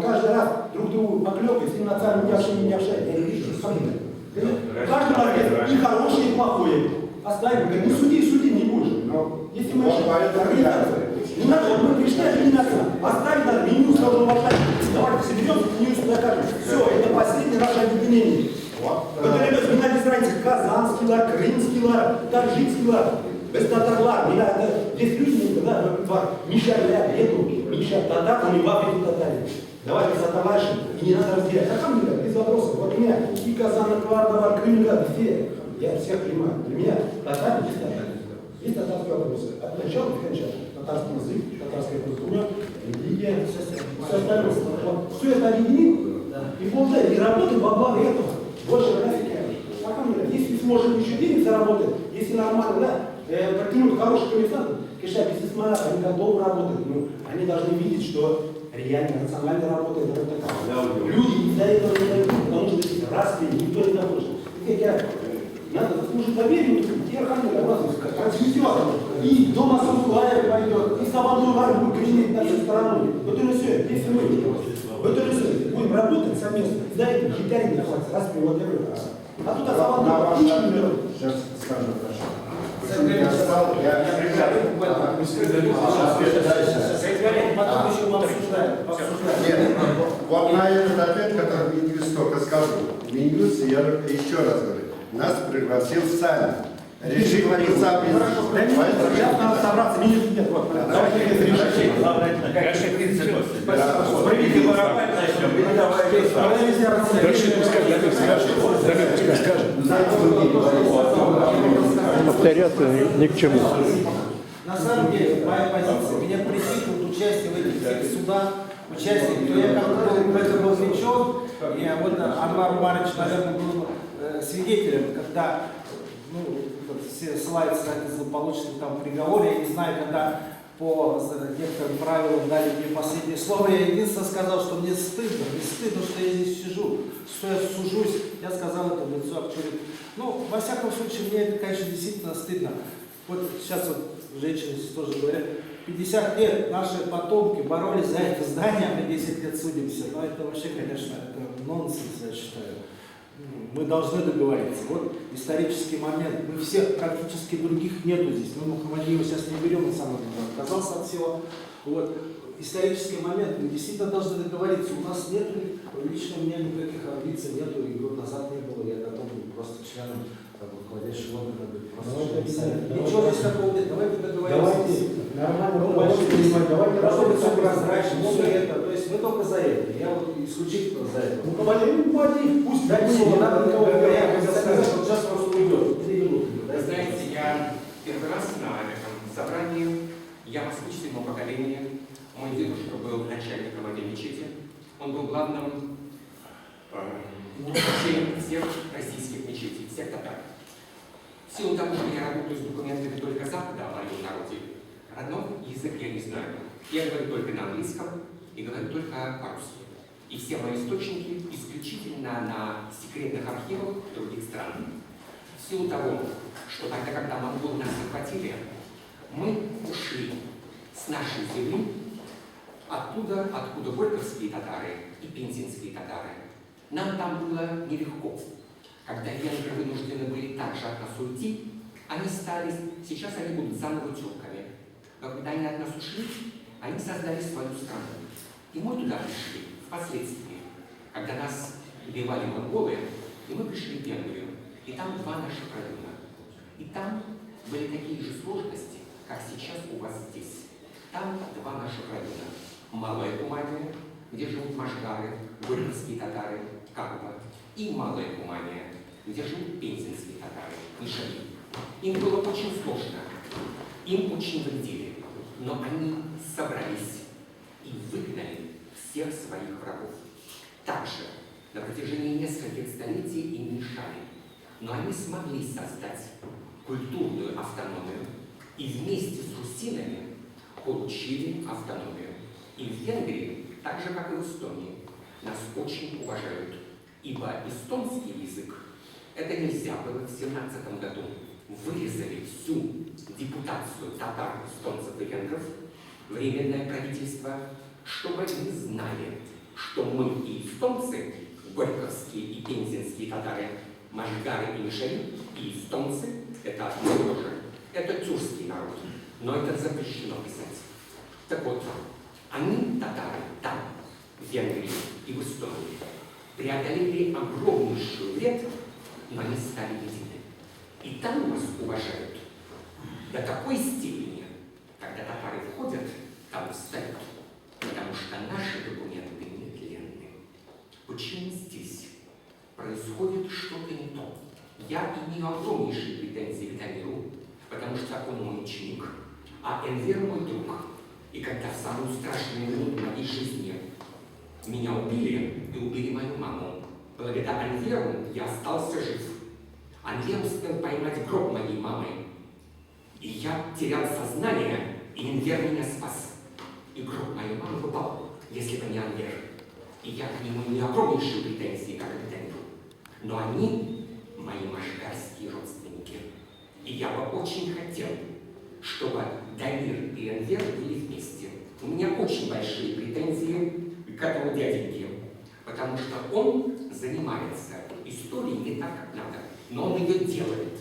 Каждый раз друг другу поклепать, с ним отца не общается. Я не вижу, что каждый раз и хорошее, и плохое. Оставим, как не суди не будешь. Если мы не надо, вот мы пришли объединяться, оставить надо, Минюс должен уважать. Давайте соберемся, Минюс докажем. Все, это последнее наше объединение. Вот это, ребят, не надо без разницы, казанский лар, крымский лар, таджикский лар, без татарлар. Здесь люди, да, Миша нету, Миша татар, он и в Африке татарин. Давайте затоварищем, и не надо разделять. А там, ребят, без вопросов. Вот у меня и Казан, и Крым, везде. Я всех понимаю. Для меня татарин без татарин. Есть татарские вопросы. От начала до конца. Татарский язык, татарская культура, религия, все остальное. Вот. Все это объединим и получаем. И работаем во благо этого. Больше графики. Если сможем еще денег заработать, если нормально, протянуть хороший коэффициент, конечно, бизнесмены, они готовы работать, но они должны видеть, что реально рационально работает люди из-за этого не дают, потому что здесь распри, никто не допустит. Надо заслужить доверие, и Архангель развитет, и Дома Самуилаев пойдет, и Савадур будет кричать на всю сторону. Вот это все, если мы будем работать совместно, за это житяри не хватит, распри, вот это. А тут Савадур Сейчас скажу, хорошо. Я стал, Потом еще мы обсуждаем. Нет, вот на этот ответ, который Минюс только сказал, Минюс, я еще раз говорю, нас пригласил сами. Решили сами. Сейчас надо собраться, нет, вот. Давайте решим. Повторяться ни к чему. На самом деле, моя позиция, меня пресекут участие в этих всех судах, участие, кто я как был в этом вовлечен, и вот Анвар Умарович, наверное, был свидетелем, когда все ссылаются на этот злополучный там приговор, я не знаю, когда по некоторым правилам дали мне последнее слово, я единственное сказал, что мне стыдно, не стыдно, что я здесь сижу, что я сужусь, я сказал это в лицо Акчурик. Ну, во всяком случае, мне это, конечно, действительно стыдно. Вот сейчас вот женщины здесь тоже говорят, 50 лет наши потомки боролись за это здание, а мы 10 лет судимся. Но это вообще, конечно, это нонсенс, я считаю. Мы должны договориться. Вот исторический момент. Мы всех, практически других нету здесь. Мы Мухаммадиева сейчас не берем, он сам отказался от всего. Вот. Исторический момент. Мы действительно должны договориться. У нас нет, лично у меня никаких амбиций нету, и год назад не было. Я готов был просто членом руководящего органа. Ничего здесь такого нет. Давайте договоримся. Давайте работать все прозрачно, все это. То есть мы только за это. Я вот исключительно за это. Ну, командир, пусть дайте мне, не надо никого говорить. Я хотел сказать, что сейчас просто уйдет. 3 минуты. Вы знаете, я первый раз на этом собрании, я москвич седьмого поколения. Мой дедушка был начальником этой мечети. Он был главным учением всех российских мечетей, всех татар. В силу того, что я работаю с документами только Запада о моем народе, родной язык я не знаю. Я говорю только на английском и говорю только по-русски. И все мои источники исключительно на секретных архивах других стран. В силу того, что тогда, когда монголы нас захватили, мы ушли с нашей земли, оттуда, откуда горьковские татары и пензенские татары. Нам там было нелегко. Когда венгры вынуждены были также от нас уйти, они стали, сейчас они будут заново тюрками. Но когда они от нас ушли, они создали свою страну. И мы туда пришли впоследствии, когда нас убивали монголы, и мы пришли в Венгрию. И там 2 наших района. И там были такие же сложности, как сейчас у вас здесь. Там 2 наших района. Малая Кумания, где живут машгары, горьковские татары, Карва, и Малая Кумания, где живут пензенские татары, Ишари. Им было очень сложно, им очень вредили, но они собрались и выгнали всех своих врагов. Также на протяжении нескольких столетий им мешали, но они смогли создать культурную автономию и вместе с русинами получили автономию. И в Венгрии, так же как и в Эстонии, нас очень уважают, ибо эстонский язык, это нельзя было в 17 году. Вырезали всю депутацию татар, эстонцев и венгров, временное правительство, чтобы они знали, что мы и эстонцы, горьковские и пензенские татары, машгары и мишари, и эстонцы, это одно и то же. Это тюркский народ, но это запрещено писать. Так вот, они, татары, там, в Венгрии и в Эстонии, преодолели огромнейшую вред, но они стали едины. И там нас уважают до такой степени, когда татары входят, там встают, потому что наши документы нетленны. Почему здесь происходит что-то не то? Я имею огромнейшие претензии к Дамиру, потому что он мой ученик, а Энвер мой друг. И когда в самую страшную минуту моей жизни меня убили и убили мою маму, благодаря Энверу я остался жив. Энвер успел поймать гроб моей мамы, и я терял сознание, и Энвер меня спас. И гроб моей мамы попал, если бы не Энвер. И я к нему имею огромнейшие претензии, как к Денду. Но они мои машгарские родственники. И я бы очень хотел, чтобы Дамир и Энвер были вместе. У меня очень большие претензии к этому дяденьке, потому что он занимается историей не так, как надо, но он ее делает.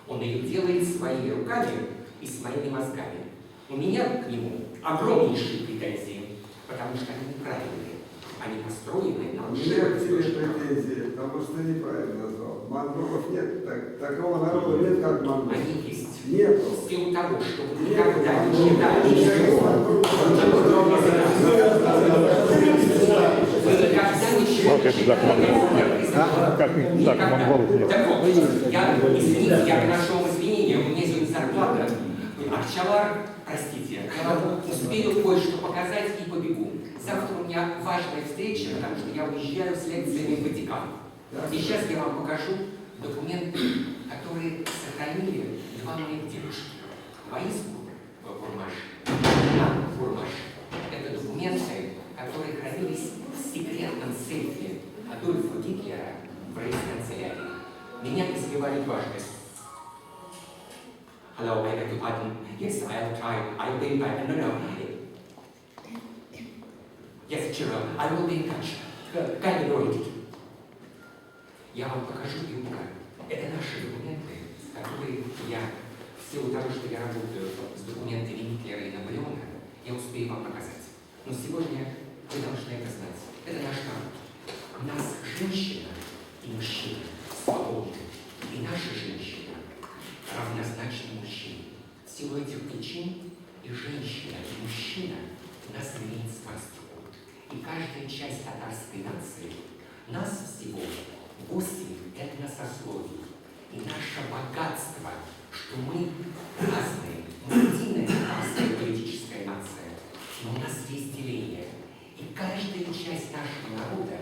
Он ее делает своими руками и своими мозгами. У меня к нему огромнейшие претензии, потому что они неправильные. Они построены на Нет тебе претензий, потому что ты неправильно назвал. Монголов нет, такого народа нет, как монголы. Они есть. Нет. В силу того, что вы никогда не читали ничего. Вы никогда ничего Вот это так монголов. Как так монголов нет. Так вот, извините, я приношу вам извинения, у меня сегодня зарплата. Акчалар, простите, я успею кое-что показать и побегу. Завтра у меня важная встреча, потому что я уезжаю с лекциями в Ватикан. И сейчас я вам покажу документы, которые сохранили два моих дедушки. Воиску Бурмаш, Ян Бурмаш. Это документы, которые хранились в секретном сейфе Адольфа Гитлера в рейхсканцелярии. Меня избивали дважды. Hello, I beg your pardon. Yes, I'll try. I'll be back. No. Yes, Chiro, I will be in touch. Kindly wait. Я вам покажу и укажу. Это наши документы, которые я, в силу того, что я работаю с документами Гитлера и Наполеона, я успею вам показать. Но сегодня вы должны это знать. Это наш народ. У нас женщина и мужчина свободны. И наша женщина равнозначна мужчине. В силу этих причин и женщина, и мужчина у нас имеет свойство. И каждая часть татарской нации, нас всего 8 этносословий. И наше богатство, что мы разные, мы единая татарская политическая нация, но у нас есть деление. И каждая часть нашего народа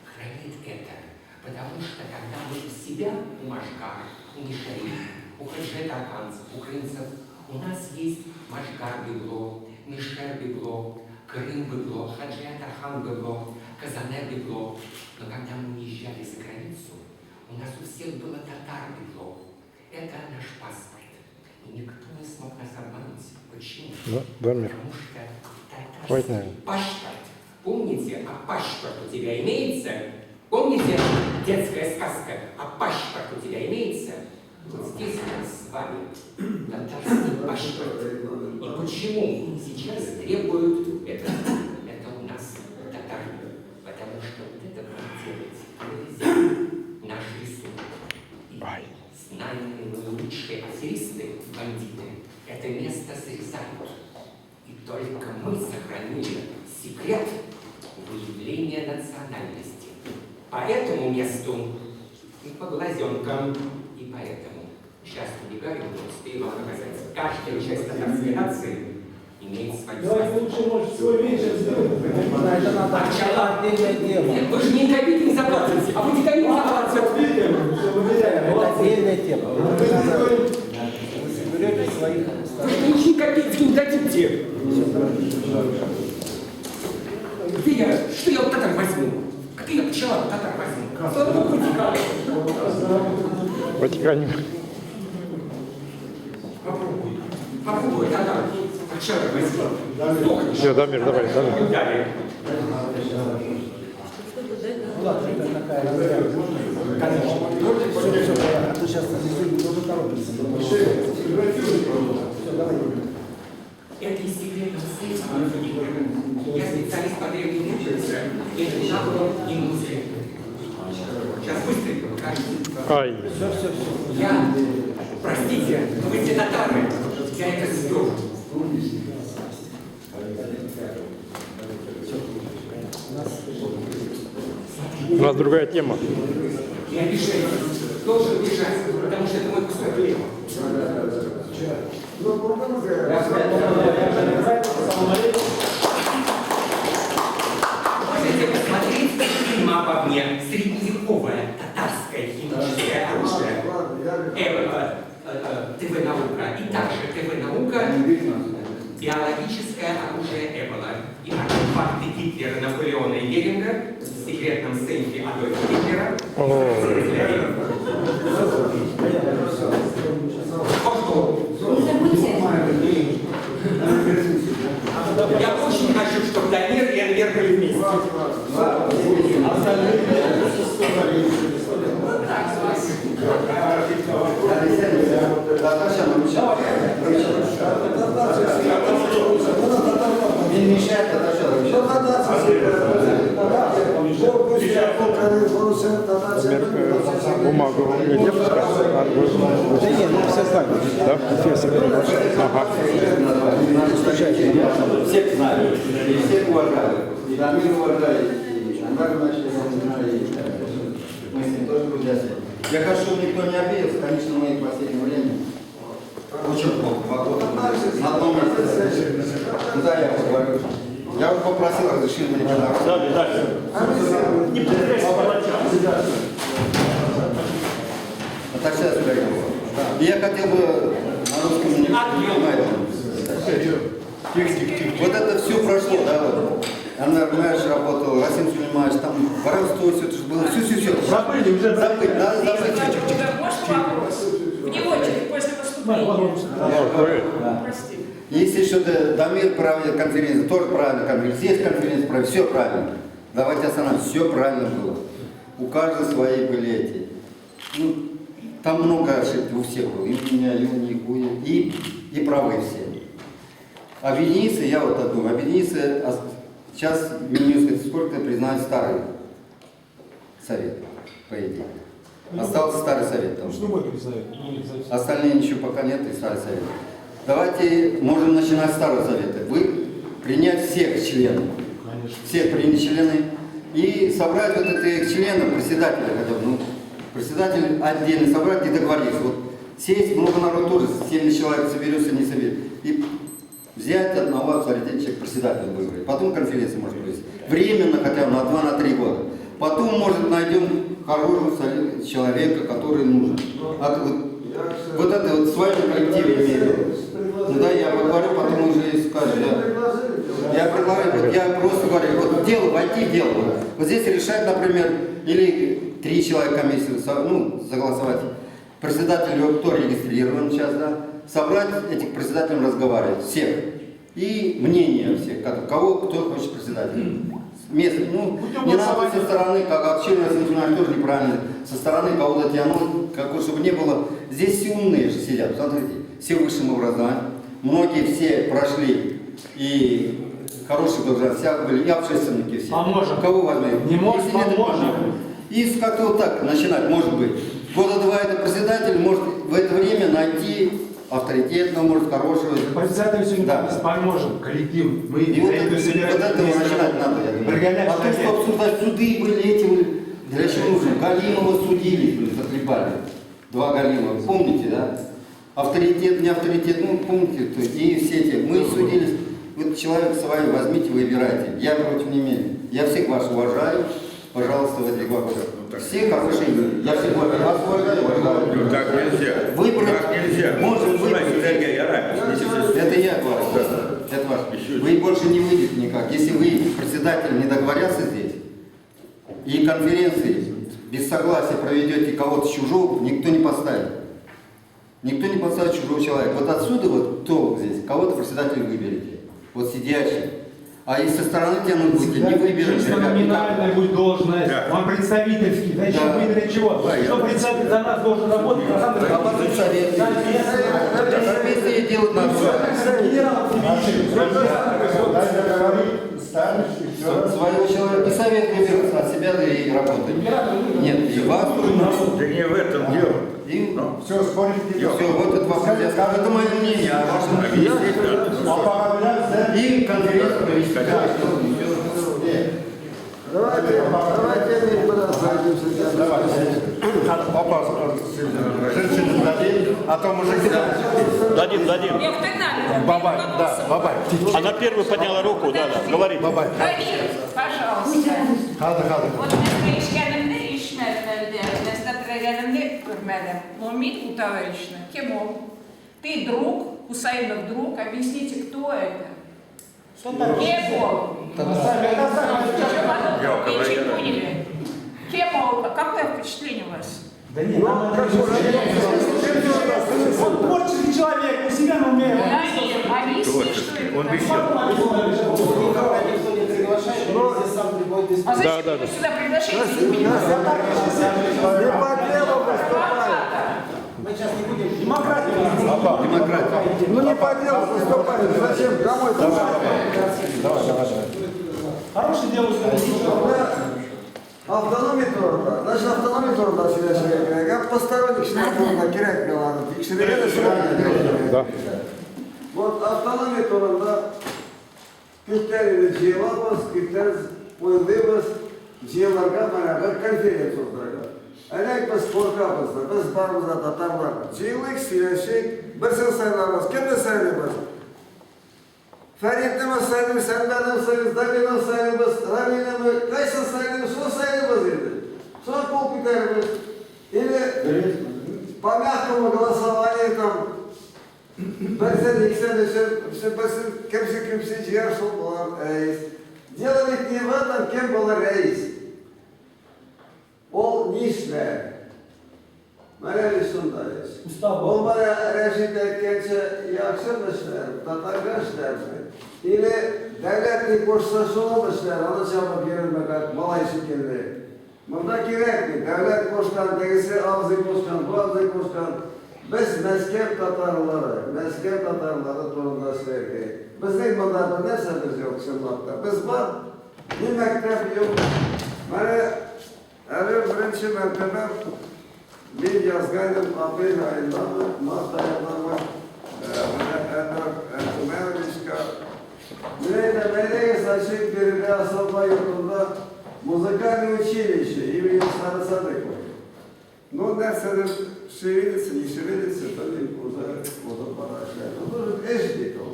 хранит это, потому что когда мы у себя, у Машгар, у Мишарей, у хаджет-арханцев, украинцев, у нас есть Машгар-Бегло, Мишер-Бегло, Крым-Бегло, Хаджет-Архан-Бегло, Казане-Бегло. Но когда мы уезжали за границу, у нас у всех было татар-Бегло. Это наш паспорт. И никто не смог нас обмануть. Почему? Дамир. Потому что Хватит, татарский наверное. паспорт. Помните, а паспорт у тебя имеется? Помните детская сказка? А паспорт у тебя имеется? Вот здесь у нас с вами татарский паспорт. И почему сейчас требуют это? Это у нас татары. Потому что вот это будет делать наш рисунок. И знания лучшие аферисты, бандиты, это место срезают. И только мы сохранили секрет выявления национальности. По этому месту и по глазенкам, и поэтому сейчас убегаю, но успею вам показать. Каждая часть татарской нации имеет свою Давайте лучше, может, свой вечер сделать. Это надо отдельное дело. Нет, вы же не хотите не заплатите, а вы не хотите заплатить. Это отдельная тема. Вы соберете своих. Вы же ни копейки не дадите. Где я? Что я у татар возьму? Какие я пчела у татар возьму? Слава Богу, Ватикан. В Ватикане. Попробуй, татар. Пчела возьму. Все, Дамир, давай, Дамир. Далее. Ну ладно, это такая разрядка. Конечно. Все, а то сейчас здесь тоже торопится. Все, давай. Это из секретного сейфа. Я специалист по древней мудрости. Это шахмат и музыка. Сейчас быстренько покажу. Ай. Все. Я, простите, но вы все татары. Я это сдержу. У нас другая тема. Я бежать, должен бежать, потому что это мой кусок хлеба. Ну, по-моему, Можете посмотреть фильм обо мне «Средневековое татарское химическое оружие». ТВ-наука. И также ТВ-наука «Биологическое оружие Эбола». И артефакты Гитлера, Наполеона и Геринга в секретном сейфе Адольфа Гитлера. Я очень хочу, чтобы Дамир и Анвер были вместе. Не мешает, Бумагу не держишь? Да нет, ну все знают. Да? Ага. Всех знаю, и всех уважаю. И Дамир уважаю, и Анвар знаю, и мы с ним тоже друзья. Я хочу, чтобы никто не обиделся, конечно, мы в последнее время очень плохо. На одном месте. Да, я говорю. Я вот попросил разрешить мне подарок. Не потеряйся по ночам. Так сейчас говорю. И я хотел бы на русском языке вот это все прошло, да, вот. Анна Армяш работала, Расим Сулейманович, там воровство, все это же было, все. Забыли, уже забыть, надо забыть. Можно вопрос? Вне очередь, после выступления. Прости. Если что-то Дамир проводит конференцию, тоже правильно конференция, здесь конференция правильно, все правильно. Давайте остановимся, все правильно было. У каждого свои были эти. Ну, там много ошибок у всех было, и у меня, и у них будет, и правы все. А Венеция, я вот так думаю, а Венеция, сейчас Минюстская сколько признают старый совет, по идее. Остался старый совет там. Остальные ничего пока нет, и старый совет. Давайте можем начинать с старого совета. Вы принять всех членов. Всех принять члены. И собрать вот этих членов, председателя хотя бы, ну, председатель отдельно собрать и договориться. Вот сесть, много народу тоже, 70 человек соберется, не соберется. И взять одного авторитетчика председателя выбрать. Потом конференция может быть. Временно хотя бы на 2-3 года. Потом, может, найдем хорошего человека, который нужен. Вот это вот в своем коллективе имею в виду. Ну да, я говорю, потом уже скажу. Я предлагаю, я просто говорю, вот дело, войти в дело. Вот здесь решать, например, или 3 человека комиссию, ну, согласовать. Председатель, кто регистрирован сейчас, да, собрать этих председателей, разговаривать, всех. И мнение всех, кто хочет председателем. Место, ну, не надо со стороны, как община тоже неправильно, со стороны кого-то тянуть, чтобы не было. Здесь все умные же сидят, смотрите, все высшим образованием, многие все прошли и хорошие должностях были, и общественники все. Поможем. Кого возьмем? Не можем, поможем. И как-то вот так начинать, может быть. Года 2 это председатель может в это время найти авторитетного, может, хорошего. Председатель сегодня поможем, коллектив. Мы и вот это начинать надо, я думаю. А то, что обсуждать суды были, эти были, для чего нужно? Галимова судили, заклепали. 2 Галимова, помните, да? Авторитет, не авторитет, ну, помните, и все эти. Мы судились, вот человек свой возьмите, выбирайте. Я против не имею. Я всех вас уважаю. Пожалуйста, в этих вопросах. Все хорошие люди. Я всех вас уважаю. Так нельзя. Выбрать. Так нельзя. Можем выбрать. Это я говорю. Это ваш. Вы больше не выйдете никак. Если вы, председатель, не договорятся здесь, и конференции без согласия проведете кого-то чужого, никто не поставит. Никто не поставит чужого человека. Вот отсюда вот кто здесь, кого-то председатель выберете. Вот сидящий. А если со стороны тянуть будете, не выберете. Чисто номинальная будет должность, он представительский. Зачем вы для чего? Что председатель за нас должен работать? А потом совет. Совет делать надо. Своего человека и совет выберут от себя, да и работать. Нет, и вас тоже надо. Да не в этом дело. Все, спорить не все, вот это вопрос. Это мое мнение, а ваше мнение. И конференцию провести. Давайте мы подождем. Женщины, потом уже кидать. Дадим. Як ти намір? Бабай, да, бабай. Она первая подняла руку, да, говорит. Бабай. Галір, пожалуйста. Hadi. От мен değişkenimde işmezmelde, mesletregenimde görmedim. Мумит у товарища. Кем он? Ты друг, Хусаинов друг, объясните, кто это? Кем он? Вы ничего не поняли? Кем он? Какое впечатление у вас? Да нет, он творческий человек, у себя на уме. Объясни, что это? Он вещал. Никто не приглашает, здесь сам приходит без А зачем вы сюда приглашаете? Не по делу выступает. Мы сейчас не будем. Демократия. Ну не по делу выступает. Зачем? Кому это надо? Хорошее дело, что Автономия турда. Значит, автономия турда söyleyecek. Hep посторонних şartlarına gerekmiyorlar. İkisine de söyleyecek. Вот автономия турда Kürtler'in cevabımız, Kürtler koyduğumuz cevablarga beraber konferans olduruyor. Elek biz korkamızda, biz barımızda Tatarlar. Cevablık söyleşik, bizim sayılarımız, kimde sayılımız? Ferit'imiz sayılımız, sen benim sayılımız, Damin'in sayılımız, Ramin'imiz, kaysın sayılımız, şu sayılımız idi. Sonra kompüterimiz. Или по мягкому голосованию там Дело ведь не в этом, кем был рейс. Он нишне. Мария Сундалис. Он бana rejim etkençe yakışırmışlar, tatargaçlar. Или devletli koşsası olmuşlar, anlaşılmak gerilmek, malay şekilde. Bunda gerekli, devlet koşkan, degisi avzı koşkan, bu avzı koşkan. Biz mezkep Tatarları torundaşlar ki. Bizning bunda bir narsamiz yo'q Shimlotda. Biz bor, ne maktab yo'q. Mana birinchi martaba men yozganim aprel oyidami, mart oyidami Tumanovishga Мэрия Сашик передала особо туда музыкальное училище имени Сара Садыкова. Ну, нәрселер шевелится, не шевелится, то не уже порождает. Ну, тоже эшдиков.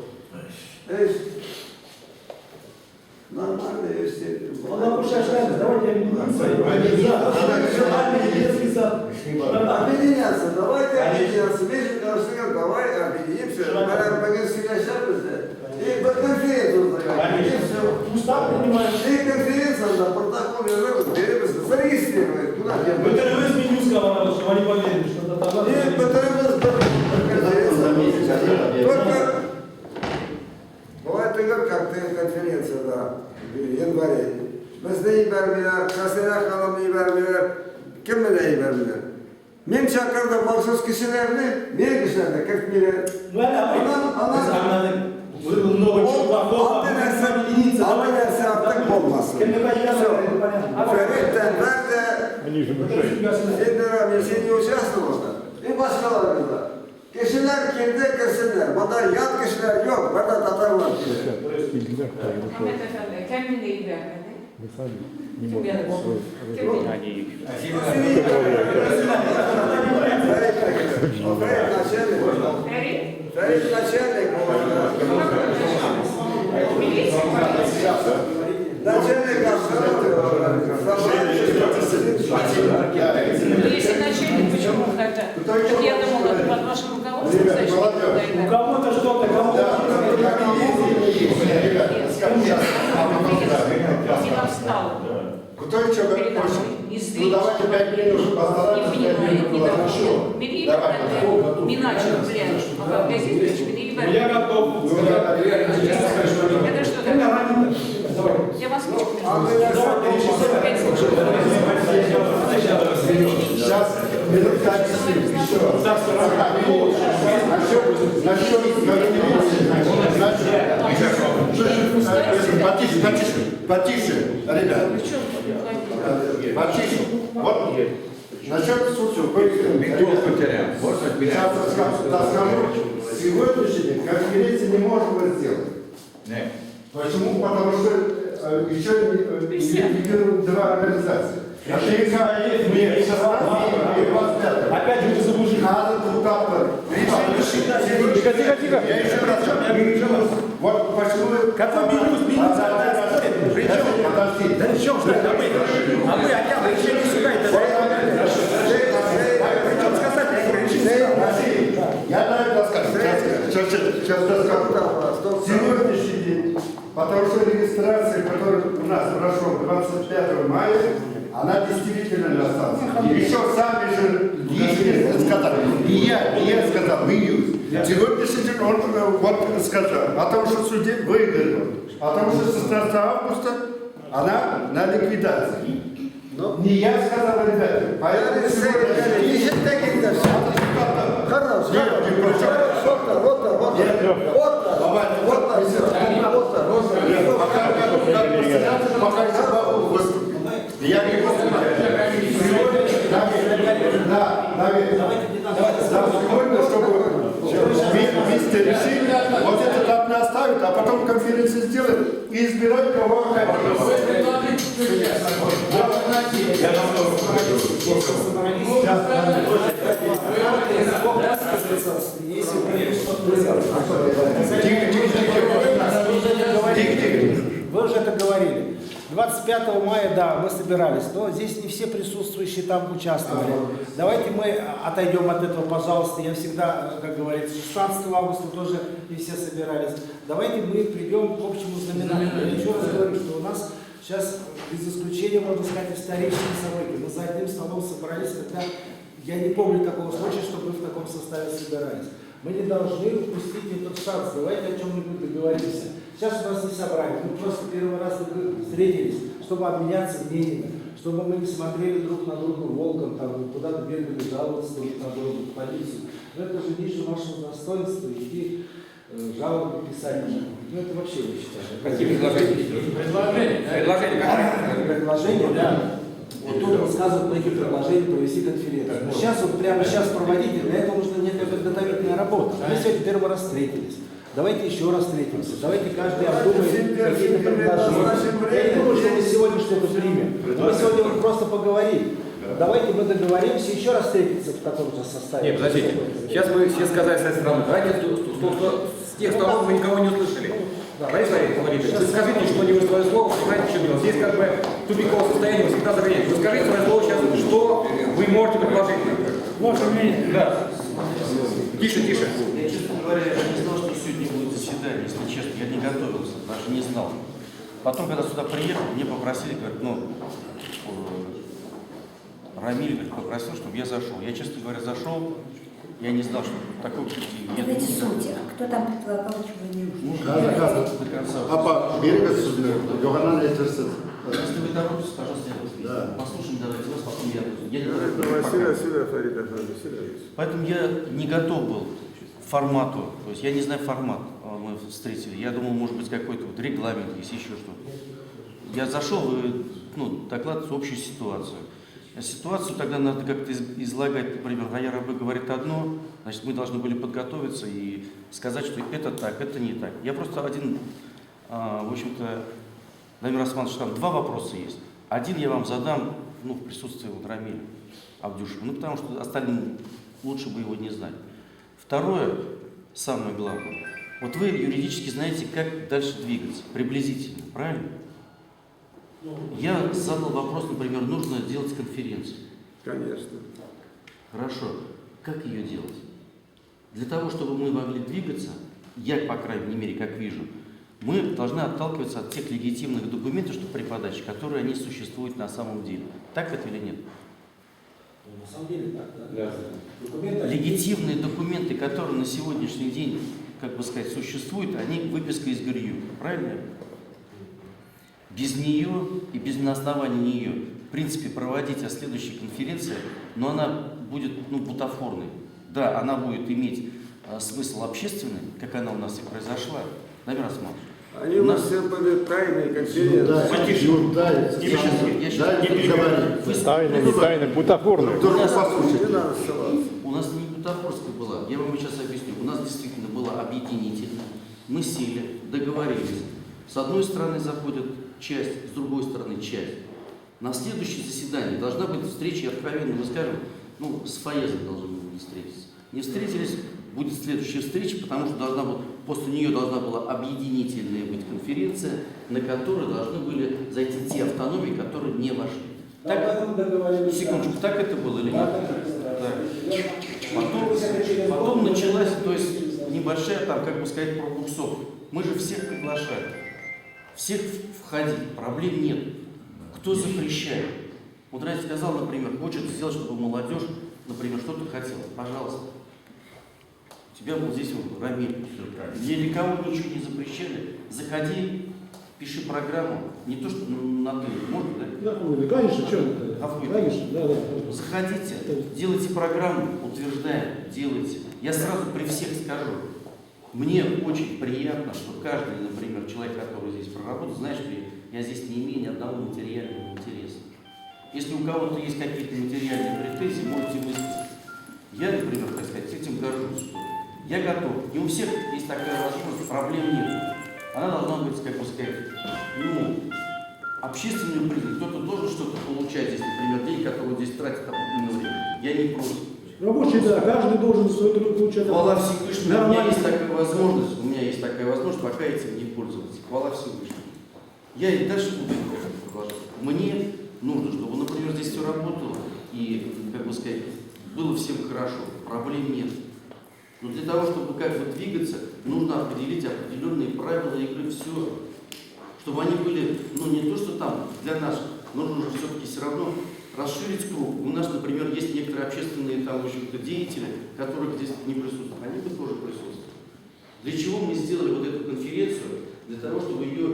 Нормальные все. Он опушашляется, давайте объединяться, давайте объединяться. Между каждым, давай объединимся. Наверное, погасили шапы. И по конференцию заходим. Устав принимаем. И конференция на протоколе зарегистрировать. Куда я буду? БТРВ меню сказал, что они поверили, что это тогда... И БТРВ только бывает игр, как конференция, да, в январе. Bizde iyi vermiyorlar, Kasera Hanım'ı iyi vermiyorlar, kim bile iyi vermiyorlar. Benim çakırda mahsus kişilerini, bir kişilerine 40 milyon. Altı dersi artık olmasın. Ferit'ten ben de Sindiram Yeşil'i участвовал. И başkaları da. Kişiler kendi kişiler, burada yat kişiler yok, burada Tatarlar kişiler. Ahmet Efendi, kendini de iyi vermedi. Kim geldi? Ferit начальник. Ferit начальник. Начальник Если начальник, почему тогда? Я думала, это под вашим руководством, значит, У кого-то что-то, кому-то... Не нам встал. Кто еще Передо хочет? мной. Ну давайте 5 минут Не постараемся, 5 понимаю, минут не было так. хорошо. Не начал, блядь. А как газетович, Я готов. это что такое? Я вас хочу. Сейчас минут 5 еще раз. Насчет потише, ребят. Потише. Вот. Насчет сути. Сейчас расскажу. Сегодняшний день конференции не можем сделать. Нет. Почему? Потому что еще не два организации. Нет, 16 и 25. Опять же, вы заблуждены. Надо депутатов. Тихо. Я еще раз говорю. Вот почему... Какой минус, спорит? При чем? Подожди. Да при чем, что это мы? А вы хотя бы решение суда это причем сказать, я даю расскажу. Сейчас расскажу. Сегодняшний день, потому что регистрация, которая у нас прошла 25 мая, она действительно не осталась. Еще сами же лишние сказали. И я сказал, мы юз. Сегодняшний день он вот сказал о том, что судья выиграл, о том, что 16 августа она на ликвидации. Не я сказал, ребята. Поэтому сегодня... Хорошо. Пока я не сегодня, чтобы вместе решили, вот этот этап не оставить, а потом конференцию сделать и избирать кого хотят. Вы уже это говорили. 25 мая, да, мы собирались, но здесь не все присутствующие там участвовали. Давайте мы отойдем от этого, пожалуйста. Я всегда, как говорится, 16 августа тоже не все собирались. Давайте мы придем к общему знаменателю. Я еще раз говорю, что у нас сейчас, без исключения, можно сказать, исторические события. Мы за одним столом собрались, когда я не помню такого случая, чтобы мы в таком составе собирались. Мы не должны упустить этот шанс. Давайте о чем-нибудь договоримся. Сейчас у нас не собрание, мы просто первый раз встретились, чтобы обменяться мнениями, чтобы мы не смотрели друг на друга волком, там, куда-то бегали жаловаться друг на друга, в полицию. Но это же ниже вашего достоинства, идти жалобы писать. Ну это вообще не считаю. Какие предложения? Предложения, да. Вот тут рассказывают, какие предложения провести конференцию. Но сейчас, вот прямо сейчас проводите, для этого нужна некая подготовительная работа. Мы сегодня первый раз встретились. Давайте еще раз встретимся. Давайте каждый обдумает какие-то предложения. Я не думаю, что мы сегодня что-то примем. Мы сегодня вот просто поговорим. Давайте мы договоримся еще раз встретиться в таком же составе. Нет, подождите. Сейчас мы все сказали с этой стороны. Давайте с тех сторон мы никого не услышали. Борис Валерьевич, вы скажите что-нибудь свое слово, понимаете, что делать. Здесь как бы тупиковое состояние, вы всегда заверяете. Вы скажите свое слово сейчас, что вы можете предложить. Ваше мнение. Да. Тише. Я, честно говоря, не знал, что сегодня будет заседание, если честно. Я не готовился, даже не знал. Потом, когда сюда приехал, мне попросили, говорят, Рамиль, говорит, попросил, чтобы я зашел. Я, честно говоря, зашел, я не знал, что такой пути. Давайте сути. А кто там предполагал, чего не нужно? До конца. А по берегу Йоханан Этерсен. Если вы торопитесь, пожалуйста, послушаем, давайте вас, потом я Поэтому я не готов был к формату, то есть я не знаю формат, мы встретили. Я думал, может быть, какой-то вот регламент, есть еще что-то. Я зашел, доклад общую ситуацию. А ситуацию тогда надо как-то излагать, например, Гаярабы говорит одно, значит, мы должны были подготовиться и сказать, что это так, это не так. Я просто один, в общем-то, Дамир Османович, там два вопроса есть. Один я вам задам, в присутствии Рамиля Абдюшева, потому что остальным лучше бы его не знать. Второе, самое главное, вот вы юридически знаете, как дальше двигаться, приблизительно, правильно? Я задал вопрос, например, нужно делать конференцию. Конечно. Хорошо. Как ее делать? Для того, чтобы мы могли двигаться, я, по крайней мере, как вижу, мы должны отталкиваться от тех легитимных документов, что при подаче, которые они существуют на самом деле. Так это или нет? На самом деле так, да. Да. Легитимные документы, которые на сегодняшний день, существуют, они выписка из ГРЮ. Правильно? Без нее и без на основании нее, в принципе, проводить следующей конференции, но она будет бутафорной. Да, она будет иметь смысл общественный, как она у нас и произошла. Дамир Османович. Они у нас все были тайные конференции. Тайны, не тайны, бутафорные. У нас не бутафорская была, я вам сейчас объясню. У нас действительно была объединительная. Мы сели, договорились. С одной стороны заходит часть, с другой стороны часть. На следующее заседание должна быть встреча, откровенно мы скажем, Ну, с Фаезом должны были встретиться. Не встретились, будет следующая встреча, потому что после нее должна была объединительная быть конференция, на которой должны были зайти те автономии, которые не вошли. Так, секундочку, так это было или нет? Потом началась, то есть небольшая, там, как бы сказать, пробуксовка. Мы же всех приглашаем. Всех входить, проблем нет. Кто запрещает? Вот Райт сказал, например, хочет сделать, чтобы молодежь, например, что-то хотела. Пожалуйста. У тебя вот здесь вот Рамиль. Где никого ничего не запрещали. Заходи, пиши программу. Не то, что на ты. Можно, да? Да, конечно, что это? Конечно, да. Заходите, делайте программу, утверждаем, делайте. Я сразу при всех скажу. Мне очень приятно, что каждый, например, человек, который здесь проработал, знает, что я здесь не имею ни одного материального интереса. Если у кого-то есть какие-то материальные претензии, можете высказать. Я, например, так сказать, этим горжусь. Я готов. Не у всех есть такая возможность, проблем нет. Она должна быть, как бы сказать, общественную прибыль. Кто-то должен что-то получать здесь, например, деньги, которые здесь тратят определенное время. Я не против. Рабочий, да, каждый должен свой труд получать. Хвала Всевышнему, у меня есть такая возможность, пока этим не пользоваться. Хвала Всевышнему. Я и дальше буду продолжать. Мне нужно, чтобы, например, здесь все работало и, как бы сказать, было всем хорошо, проблем нет. Но для того, чтобы как бы двигаться, нужно определить определенные правила игры, все. Чтобы они были, не то, что там для наших, но нужно все-таки все равно расширить круг. У нас, например, есть некоторые общественные там, в общем-то, деятели, которые здесь не присутствуют. Они бы тоже присутствуют. Для чего мы сделали вот эту конференцию? Для того, чтобы ее,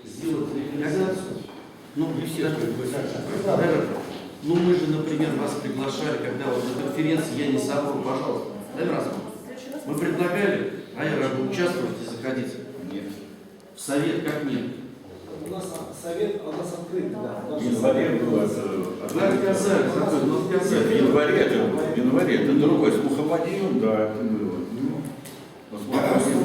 сделать легализацию. Мы же, например, вас приглашали, когда вот на конференции «Я не собор», пожалуйста. Мы предлагали, участвовать и заходить. Нет. В совет как нет? У нас совет, у нас открыт, да. В январе было Вы отказались. В январе это другое. С Мухаммадием, да, это было. В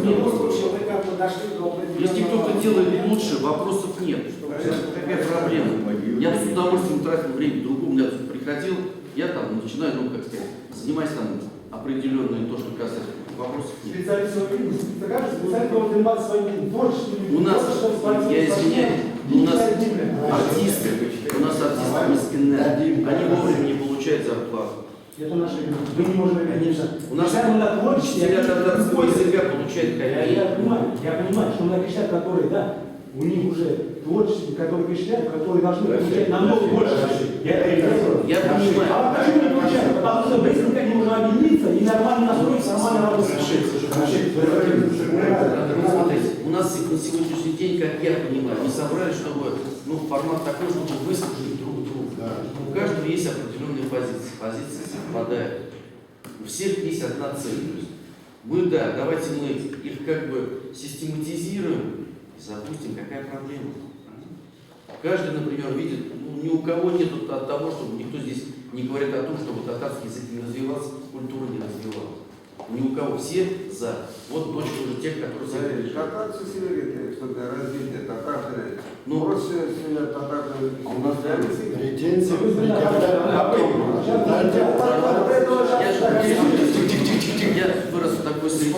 любом случае, мы как бы дошли до определенного... Если кто-то делает лучше, вопросов нет. Какая проблема? Я с удовольствием тратил время другому, я тут приходил, я там начинаю, занимаюсь там определенные, то, что касается вопросов нет. Специалист своим творчеством. У нас, я извиняюсь, у нас артисты Маскине, они вовремя не получают зарплату. Это наши люди. Мы не можем конечно. У нас учителя татарского языка получают копейки. Я понимаю, что многие которые, да, у них уже творчество, которые кричат, которые должны получать намного больше. Я понимаю. А почему не получают? Потому что быстренько не можно объединиться и нормально настроиться, нормально работать. Смотрите, у нас на сегодняшний день, как я понимаю, мы собрали, чтобы формат такой, чтобы выслушать друг друга. У каждого есть определенные позиции. Позиции совпадают. У всех есть одна цель. Давайте мы их как бы систематизируем. Запустим, какая проблема? Каждый, например, видит, ни у кого нет от того, чтобы никто здесь не говорит о том, чтобы татарский язык не развивался, культура не развивалась. Ни у кого, все за. Вот дочка уже тех, которые... Татарцы сидели, что для развития татарцы. Просто татарцы... У нас претензии. Я вырос в такой среде,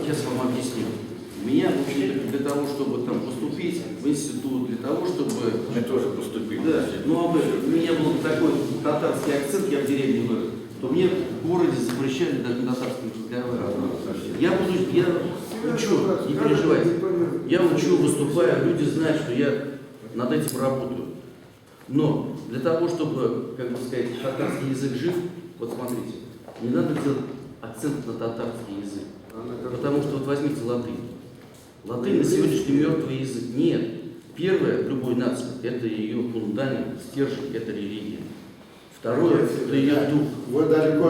сейчас вам объясню. Меня, для того, чтобы там поступить в институт, для того, чтобы... Мы тоже поступили. Да, у меня был такой татарский акцент, я в деревне вырос, то мне в городе запрещали даже на татарском разговаривать. Я учу, не переживайте. Я учу, выступаю, люди знают, что я над этим работаю. Но для того, чтобы, как бы сказать, татарский язык жив, вот смотрите, не надо делать акцент на татарский язык. Потому что вот возьмите латынь. Латынь на сегодняшний мертвый язык. Нет. Первое, любой нации, это ее фундамент, стержень, это религия. Второе, это ее дух.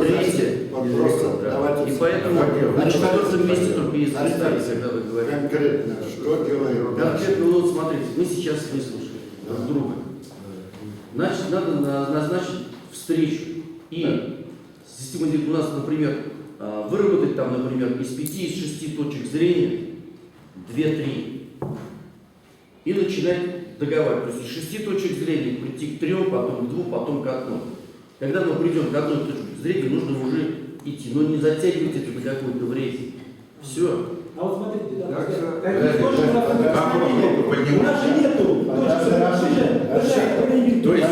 Третье, и поэтому на четвертом месте только есть представить, когда вы говорите. Конкретно, что делаем? Конкретно, вот смотрите, мы сейчас выслушали друг друга. Значит, надо назначить встречу. И у нас, например, выработать там, например, из 5, из 6 точек зрения 2-3. И начинать договариваться. То есть из 6 точек зрения прийти к 3, потом к 2, потом к 1. Когда мы придем к одной точке зрения, нужно уже идти. Но не затягивать это на какое-то время. Все. А вот смотрите, да, Так что- у нас же нету точки зрения. То есть,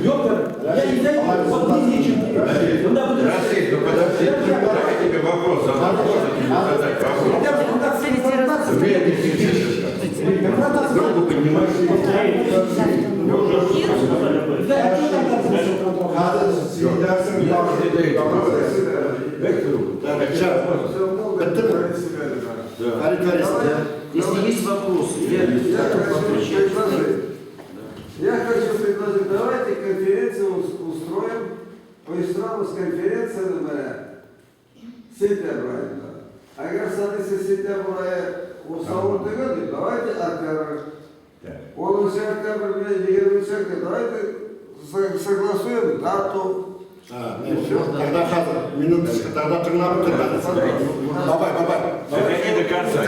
Доктор, я не знаю, вот не нечем. Расид, ну подожди, я тебе вопрос задам, можно тебе задать вопрос? Другу понимаешь, Если есть вопросы, Я хочу предложить, давайте конференцию устроим, поистрамо с конференции сентября. Agar sadece sentyabr savundu gördük, давайте октябрь. 10 октябрь, 20 октябрь, давайте согласуем дату. Тогда, минуточку, тогда Тырнавы Бабай. не до конца.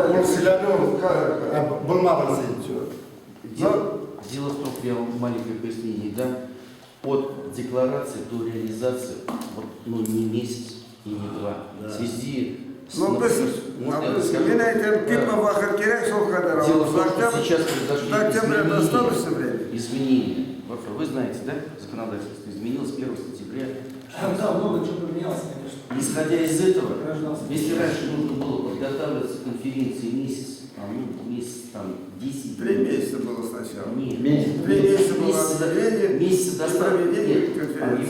Он селянин, был мало Дело в том, я вам маленькое пояснение дам. От декларации до реализации вот, не месяц и не 2. В связи с... Ну, то есть, меняйте типа Бахаркирек, Сохадарова. Дело в том, что сейчас произошли до октября достаточно времени. изменения. Вы знаете, да, законодательство изменилось 1 сентября. Да, много чего поменялось, конечно. Исходя из этого, если раньше нужно было подготавливаться к конференции месяц, месяц там 10 3 месяца было сначала. Нет. 3 месяца было объявление. Месяца достаточно.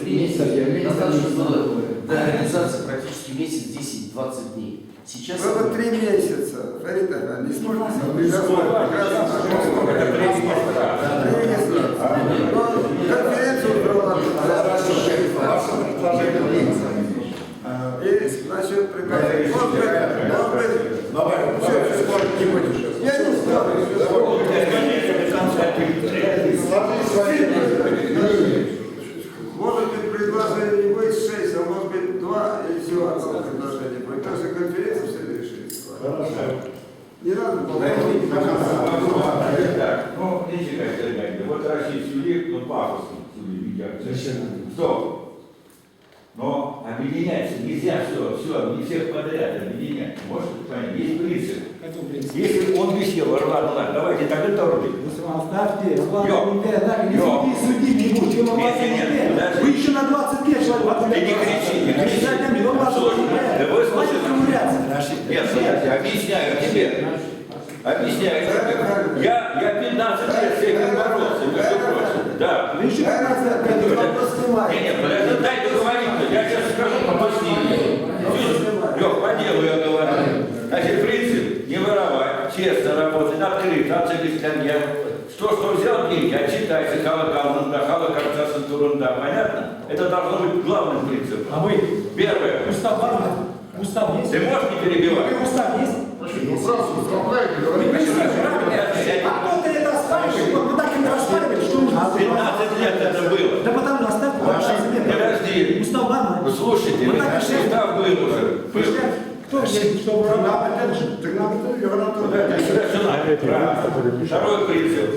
Нет, объявление достаточно было до реализации практически месяц, 10-20 дней. Сейчас Было 3 месяца. Фарида, не сколько? Конференцию провела. И, значит, предложение. Я не знаю. Может быть, предложение не будет 6, а может быть 2 или всего одно предложение. Потому что конференция все решится. Не надо Так, ну, видите, как это, вот Россия судит, ну, пафосно судит, Стоп. Но объединяться нельзя все, не всех подряд объединять. Может, понять, есть принцип. Если он висел, ладно, давайте так это рубить. Оставьте, не судите, не будете его Вы еще на 20 лет человек. Ты не кричи, не кричи. Слушай, да вы слушайте. Нет, объясняю тебе. Объясняю тебе. Я 15 лет с этим боролся, между прочим. Да. Вы еще 15 лет, Нет, подожди, дай договорить. Я сейчас скажу попозднее. Лёх, по делу я говорю. Значит, принцип не воровать, честно работать, открыто, отцелись. Что взял деньги, отчитайся, халакарца, сантурунда. Понятно? Это должно быть главным принципом. А вы? Первое. Устав есть? Ты можешь не перебивать? Устав есть? Ну, сразу, управляйте, А кто-то это оставил? Вот мы так и не расставили, что нужно. 15 лет это было. Да потому что оставьте. Подожди. Устав ладно? Слушайте, устав был уже. Кто говорит, что вы Второй принцип.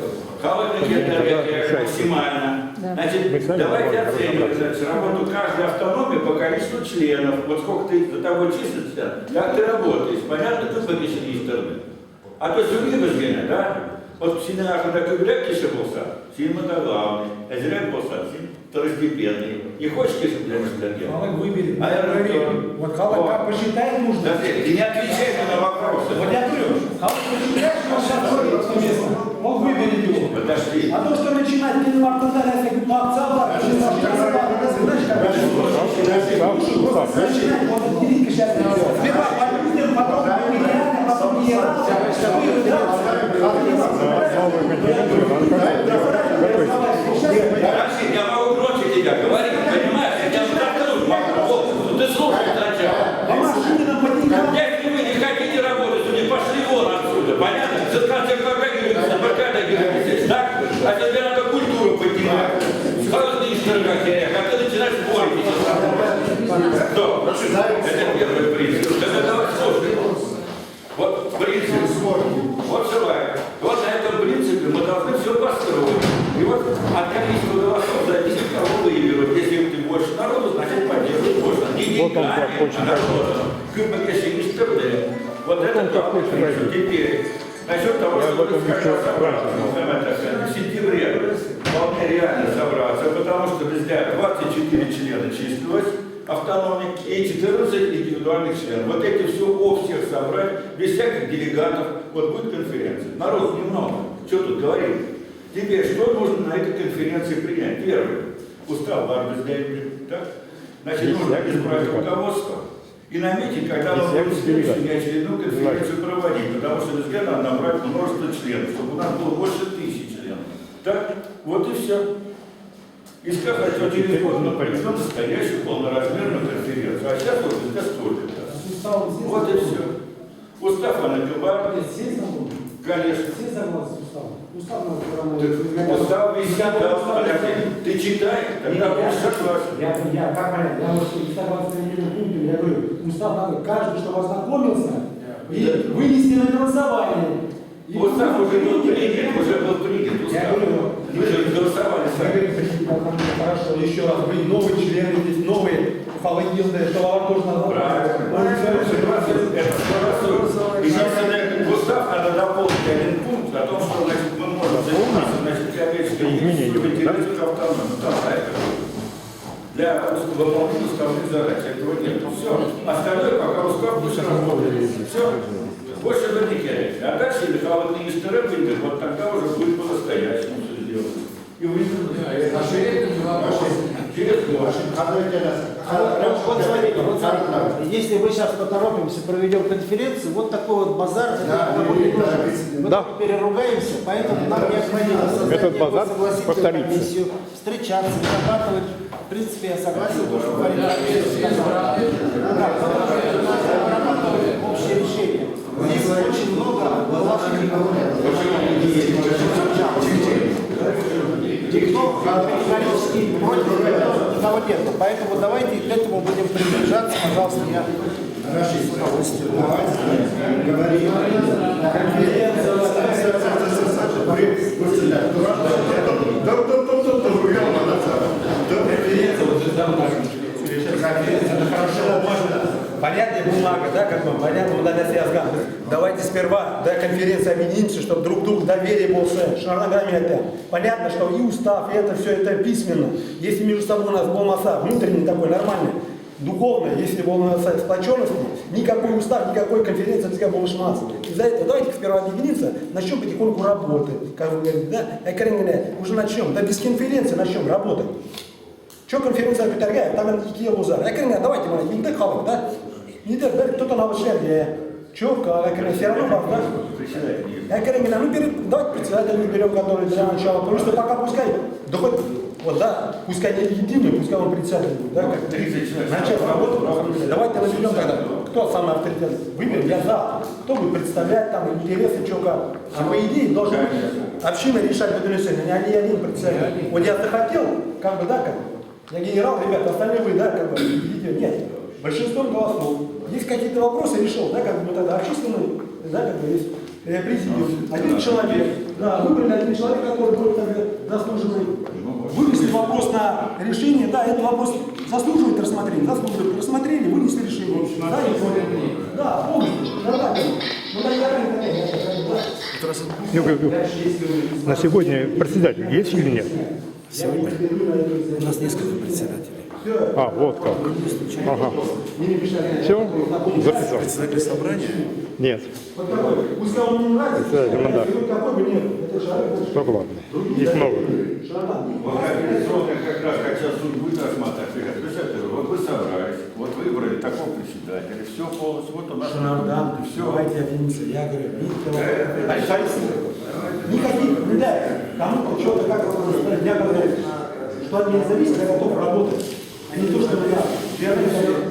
Холодная энергия максимально. Значит, давайте оценивать работу каждой автономии по количеству членов. Вот сколько ты за тобой числится, как ты работаешь. Понятно, ты помещаешь стороны. А то сюда безгенно, да? Вот в Синах такой бляк киша болса, сильно главный. А зря болса, сильно второстепенный. Не хочешь киша для делать? А вы выберете. А я говорю, вот как посчитает нужно. ты не отвечай на вопросы. Вот я говорю, посчитает, что он сейчас ходит в место. Он выберет его. Подожди. А то, что начинать кинематограф, если говорит, ну, отца, начинать, вот делить сейчас. Сперва по людям, потом реально, потом не Я могу против тебя говорить, понимаешь? Я не могу. Ты слушай сначала. Если вы не хотите работать, то не пошли вон отсюда, понятно? За концерт пропагандируется, так? А тебе надо культуру поднимать. Холодные штырка, а ты начинаешь спорить. Что? Это первый принцип. Это давай слушай. Вот принцип. все построим. И вот от количества голосов зависит, кого выигрывать. Если ты больше народу, значит поддерживать можно. Не деньгами, а народом. Вот это главное. Теперь, насчет того, что ты сказал, в сентябре вполне реально собраться, потому что везде 24 члена числилось автономии и 14 индивидуальных членов. Вот эти все всех собрать, без всяких делегатов, вот будет конференция. Народу немного, что тут говорить? Теперь, что нужно на этой конференции принять? Первое, устав Барбес-Дейвли, так? Значит, нужно избрать руководство и наметить, когда мы будем следующую очередную конференцию проводить, потому что везде надо набрать множество членов, чтобы у нас было больше 1000 членов. Так, вот и все. И сказать, что через год мы проведем настоящую полноразмерную конференцию, а сейчас вот это столько-то. Вот и все. Устав Анакабар. Конечно. Устав висит, да, ты читай, тогда будешь согласен. Я как понятно, я вот согласен с этим пунктом, я говорю, устав надо каждый, что ознакомился, и вынести на голосование. Устав уже был принят, устав. Мы же голосовали сами. Хорошо, еще раз, вы новые члены, здесь новые фалангисты, что вам тоже надо. Единственное, устав надо дополнить один пункт о том, что значит, мы можем заниматься, значит, изменением интересов автономии. Для выполнения уставных задач. Этого нет. Все. Остальное пока устав пусть работает. Все. Больше вы не теряете. А дальше, если холодные истории выйдут, вот тогда уже будет по-настоящему все сделано. И выйдут. Вот смотрите, если мы сейчас поторопимся, проведем конференцию, вот такой вот базар, мы переругаемся, поэтому нам необходимо создать согласительную комиссию, встречаться, вырабатывать. В принципе, я согласен, что общее решение. Здесь очень много ваших никто категорически против никого нет. Поэтому давайте к этому будем приближаться. Пожалуйста, я с удовольствием. Понятная бумага, да, как бы, понятно, да, связка. Давайте сперва, да, конференция объединимся, чтобы друг другу доверие было, шарнограмме. Понятно, что и устав, и это все это письменно. Если между собой у нас был масса внутренний такой, нормальный, духовный, если был у нас сплоченность, никакой устав, никакой конференции без какого шмаса. Из-за этого давайте сперва объединиться, начнем потихоньку работать. Как вы говорите, да, уже начнем, да, без конференции начнем работать. Что конференция Петергая, там какие лузары. Давайте, не так хавать, да? Не так, кто-то на шлеме. Четко, все равно вас, да? Давайте председателя не берем, который для начала, потому что пока пускай доходит, вот, да, пускай не легитимный, пускай он председатель будет, да, как начать работу. Давайте наберем тогда, кто самый авторитетный. Выберем, я за. Кто будет представлять там интересы, что как. А по идее должен община решать это решение, а не один председатель. Вот я захотел, как бы, да, как. Я генерал, ребята, остальные вы, да, как бы, видите, нет. Большинство голосов. Есть какие-то вопросы, решил, да, как бы тогда общественный, да, как бы есть президиум. Один человек, да, выбрали один человек, который будет заслуженный. Вынесли вопрос на решение, да, этот вопрос заслуживает рассмотрения, рассмотрели, вынесли решение. Да, да, полностью, да, ну, на сегодня председатель есть или нет? Сегодня у нас несколько председателей. А, вот как. Ага. Все? Записал. Председатель собрания? Нет. Пускай он не нравится, какой бы нет. Ну ладно. Их много. Организованная как раз, как сейчас суд будет рассматривать, вот вы собрались, вот выбрали такого председателя, все полностью, вот у нас все. Давайте объединимся. Я говорю, никаких, не дай, кому-то что-то как-то, я говорю, что от меня зависит, я готов работать, а не то, что я первый совет.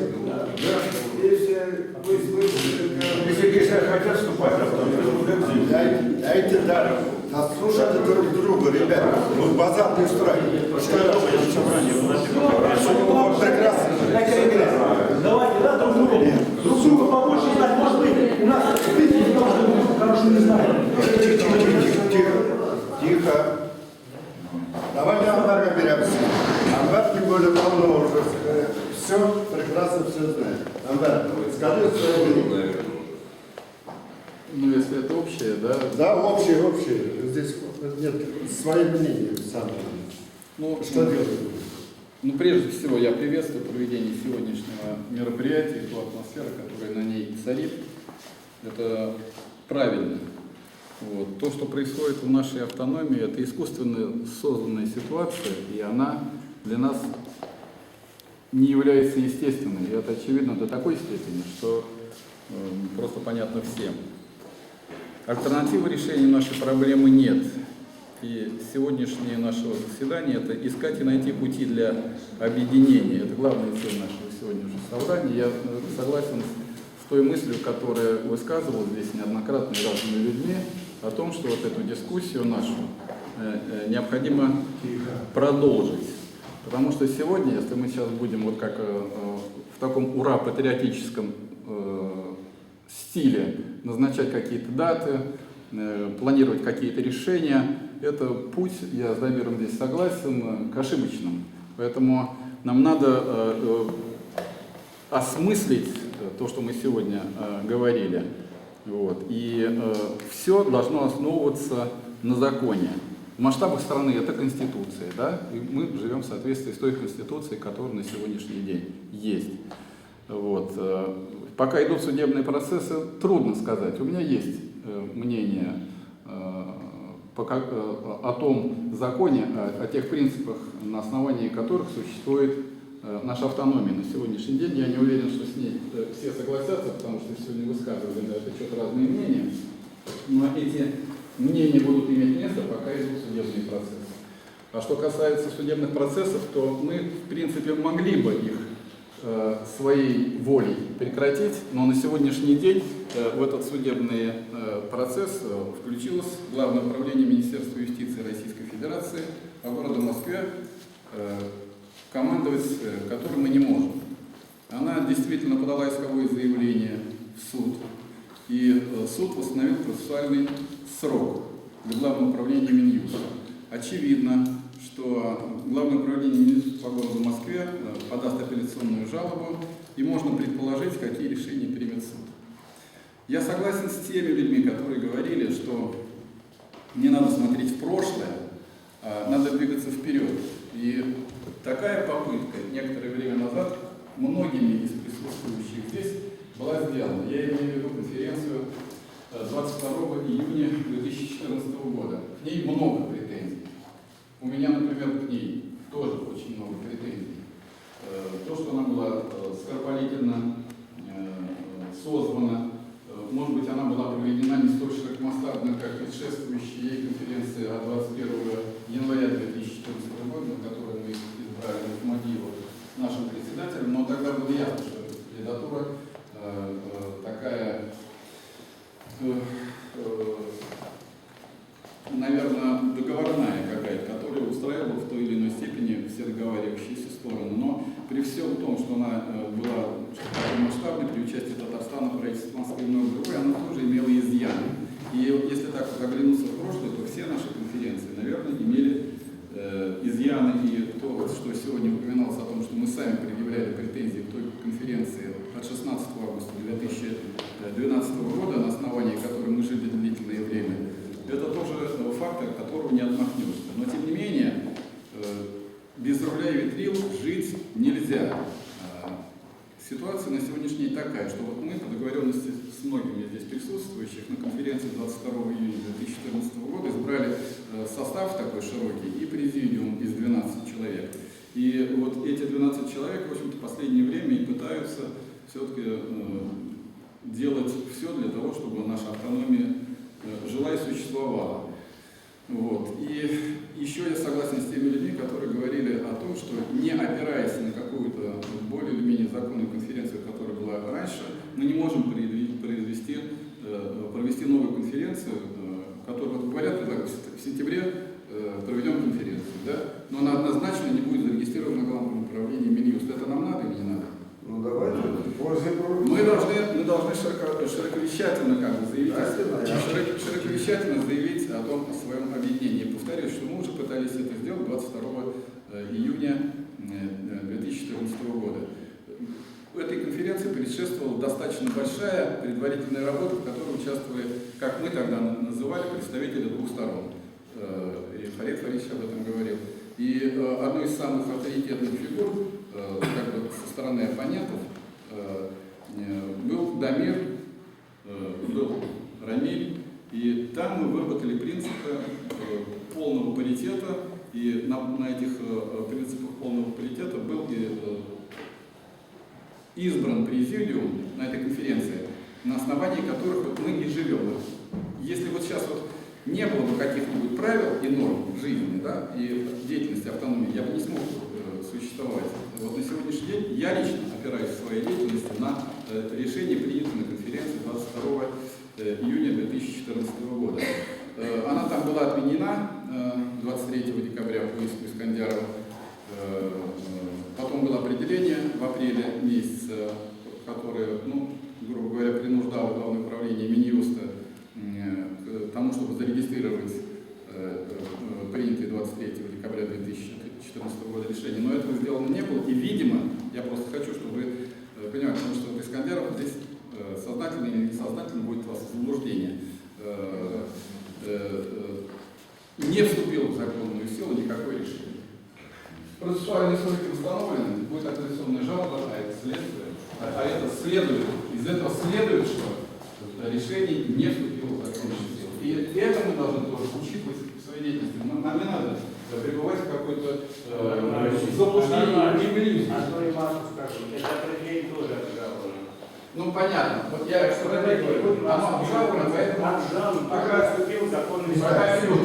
Если хотят вступать, дайте даром. Слушайте друг друга, ребята. Вот базар не устраивает. Прекрасно. Давайте, да, друг друга побольше знать. Может быть, у нас потому что хорошо не знаем. Тихо. Амбарга. Давайте Амбарга беремся. Амбар тем более давно уже все прекрасно все знает. Амбар, скажи свое мнение. Ну, если это общее, да? Да, общее. Здесь нет свои мнения сам. Ну, Что делать? Ну, прежде всего, я приветствую проведение сегодняшнего мероприятия, ту атмосферу, которая на ней царит. Это правильно. Вот. То, что происходит в нашей автономии, это искусственно созданная ситуация, и она для нас не является естественной. И это очевидно до такой степени, что просто понятно всем. Альтернативы решения нашей проблемы нет. И сегодняшнее наше заседание – это искать и найти пути для объединения. Это главная цель нашего сегодняшнего собрания. Я согласен с той мыслью, которая высказывалась здесь неоднократно разными людьми, о том, что вот эту дискуссию нашу необходимо продолжить. Потому что сегодня, если мы сейчас будем вот как в таком ура-патриотическом стиле назначать какие-то даты, планировать какие-то решения, это путь, я с Дамиром здесь согласен, к ошибочному. Поэтому нам надо осмыслить то, что мы сегодня говорили. Вот. И все должно основываться на законе. В масштабах страны это Конституция, да? И мы живем в соответствии с той Конституцией, которая на сегодняшний день есть. Вот. Пока идут судебные процессы, трудно сказать. У меня есть мнение о том законе, о тех принципах, на основании которых существует наша автономия на сегодняшний день. Я не уверен, что с ней все согласятся, потому что сегодня высказывали на этот счет разные мнения. Но эти мнения будут иметь место, пока идут судебные процессы. А что касается судебных процессов, то мы, в принципе, могли бы их своей волей прекратить, но на сегодняшний день в этот судебный процесс включилось Главное управление Министерства юстиции Российской Федерации по городу Москве, командовать которым мы не можем. Она действительно подала исковое заявление в суд, и суд восстановил процессуальный срок для Главного управления Минюста. Очевидно, что Главное управление Минюста по городу Москве подаст апелляционную жалобу, и можно предположить, какие решения примет суд. Я согласен с теми людьми, которые говорили, что не надо смотреть в прошлое, а надо двигаться вперед. И такая попытка некоторое время назад многими из присутствующих здесь была сделана. Я имею в виду конференцию 22 июня 2014 года. К ней много претензий. У меня, например, к ней тоже очень много претензий. То, что она была скоропалительно созвана, может быть, она была проведена не столь широкомасштабно, как предшествующая ей конференция от 21 января 2014 года, на которой мы избрали Махмадиева нашим председателем, но тогда было ясно, что эта кандидатура такая, наверное, договорная какая-то, которая устраивала в той или иной степени все договаривающиеся стороны. Но при всем том, что она была масштабной, при участии Татарстана, правительства Москвы и многое другое, она тоже имела изъяны. И если так вот оглянуться в прошлое, то все наши конференции, наверное, имели изъяны. И то, вот, что сегодня упоминалось о том, что мы сами предъявляли претензии к той конференции от 16 августа 2012 года, на основании которой мы жили длительное время, это тоже фактор, от которого не отмахнешься. Но тем не менее, без руля и ветрил жить нельзя. Ситуация на сегодняшний день такая, что вот мы по договоренности с многими здесь присутствующих на конференции 22 июня 2014 года избрали состав такой широкий и президиум из 12 человек. И вот эти 12 человек, в общем-то, в последнее время и пытаются все-таки делать все для того, чтобы наша автономия жила и существовала. Вот. И еще я согласен с теми людьми, которые говорили о том, что не опираясь на какую-то более или менее законную конференцию, которая была раньше, мы не можем провести новую конференцию, которую, вот говорят, в сентябре проведем конференцию, да? Но она однозначно не будет зарегистрирована на Главном управлении Минюста. Это нам надо или не надо? Ну давайте. Мы должны широковещательно заявить о том, о своем объединении. Повторюсь, что мы уже пытались это сделать 22 июня 2014 года. Этой конференции предшествовала достаточно большая предварительная работа, в которой участвовали, как мы тогда называли, представители двух сторон. И Фарид Фаридович об этом говорил. И одной из самых авторитетных фигур как бы со стороны оппонентов был Дамир, был Рамиль. И там мы выработали принципы полного паритета. И на этих принципах полного паритета был избран президиум на этой конференции, на основании которых вот мы и живем. Если вот сейчас вот не было бы каких-нибудь правил и норм в жизни, да, и деятельности автономии, я бы не смог существовать. Вот на сегодняшний день я лично опираюсь в своей деятельности на решение, принятое на конференции 22 июня 2014 года. Она там была отменена 23 декабря по иску Искандярова. Потом было определение в апреле месяце, которое, ну, грубо говоря, принуждало Главное управление Минюста к тому, чтобы зарегистрировать принятые 23 декабря 2014 года решение. Но этого сделано не было. И, видимо, я просто хочу, чтобы вы понимали, потому что Искандяров здесь сознательно или несознательно будет вас в заблуждение. Не вступило в законную силу никакое решение. Процессуальные сроки установлены, будет апелляционная жалоба, а это следует. Из этого следует, что решение не вступило в законную силу. И это мы должны тоже учитывать в своей деятельности. Нам не надо пребывать в какой-то заблуждении, неприличии. Это определение тоже обжаловано. Ну понятно. Вот я что говорю. Оно обжаловано, поэтому пока вступил в законную силу.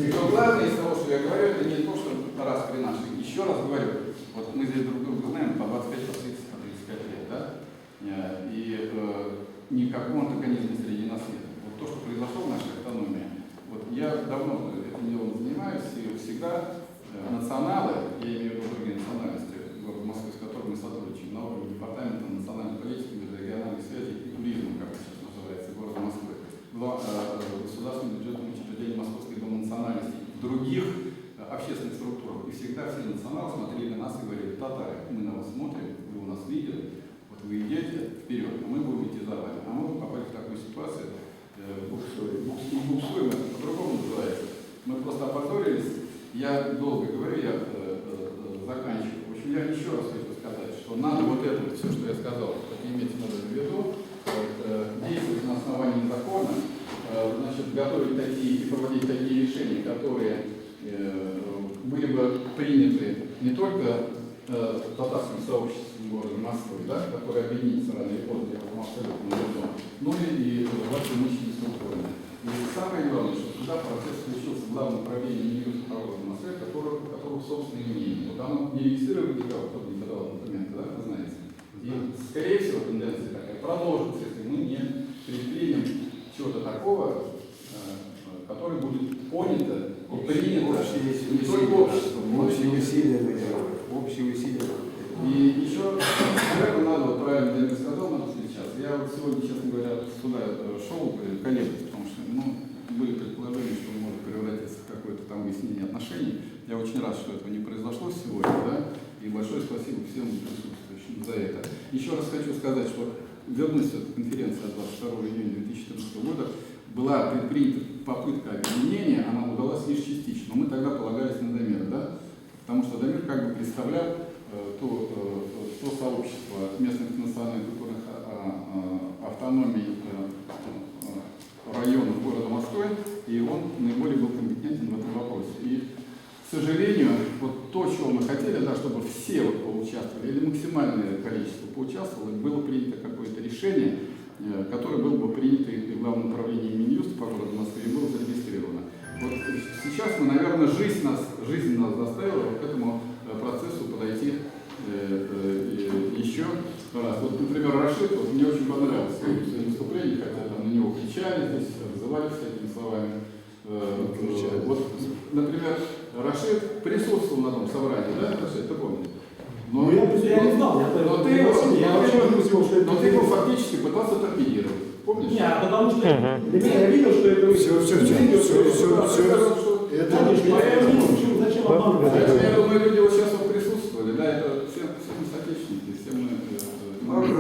Но главное из того, что я говорю, это не то, что раз при наших. Еще раз говорю, вот мы здесь друг друга знаем по 25, по 30, по 35 лет, да? И ни в каком организме среди нас нет. Вот то, что произошло в нашей автономии, вот я давно этим делом занимаюсь, и всегда националы, я имею в виду другие национальности, город Москвы, с которым мы сотрудничаем, на уровне департамента национальной политики, межрегиональной связи и туризма, как это сейчас называется, города Москвы, государственным бюджетным учреждением Московской Думы национальностей, в других общественных структурах. И всегда все националы смотрели на нас и говорили: татары, мы на вас смотрим, вы у нас лидеры, вот вы идете вперед, а мы будем идти за вами. А мы попали в такую ситуацию, буксуем, это по-другому называется. Мы просто опозорились. Я долго говорю, я заканчиваю. В общем, я еще раз хочу сказать, что надо вот это вот все, что я сказал, иметь в виду, действовать на основании закона, значит, готовить такие и проводить такие решения, которые были бы приняты не только татарским сообществом города Москвы, да, которое объединится рано или поздно, я вам абсолютно убежден, но и вашими мощными структурами. И самое главное, что туда процесс случился в главном управлении Минюста по городу Москве, которого собственное мнение. Вот оно не регистрировало никого, кто не подавал документы, да, вы знаете. И, скорее всего, тенденция такая продолжится, если мы не предпримем чего-то такого, которое будет понято и принято не только обществом, общие усилия. И еще, наверное, надо, вот правильно Дамир сказал, надо сейчас. Я вот сегодня, честно говоря, сюда шел, коллеги, потому что, ну, были предположения, что может превратиться в какое-то там выяснение отношений. Я очень рад, что этого не произошло сегодня, да, и большое спасибо всем присутствующим за это. Еще раз хочу сказать, что вернусь к конференции от 22 июня 2014 года, была предпринята попытка объединения, она удалась лишь частично, но мы тогда полагались на Дамира, да, потому что Дамир как бы представлял то сообщество местных национальных культурных автономий районов города Москвы, и он наиболее был компетентен в этом вопросе. И, к сожалению, вот то, чего мы хотели, да, чтобы все вот поучаствовали, или максимальное количество поучаствовало, было принято какое-то решение, которое было бы принято и в главном управлении Минюста по городу Москве и было зарегистрировано. Вот сейчас мы, наверное, жизнь нас заставила к этому процессу подойти еще раз. Вот, например, Рашид, вот, мне очень понравилось свои выступления, хотя там на него кричали, здесь обзывали всякими словами. Вот, например, Рашид присутствовал на том собрании, да, Рашид, ты помнишь? Я не знал, но ты его фактически пытался торпедировать. Помнишь? Не, потому что я видел, что это... Все. Это Зачем обманывать? Я думаю, люди вот сейчас вот присутствовали, да, это все мы соотечественники, все мы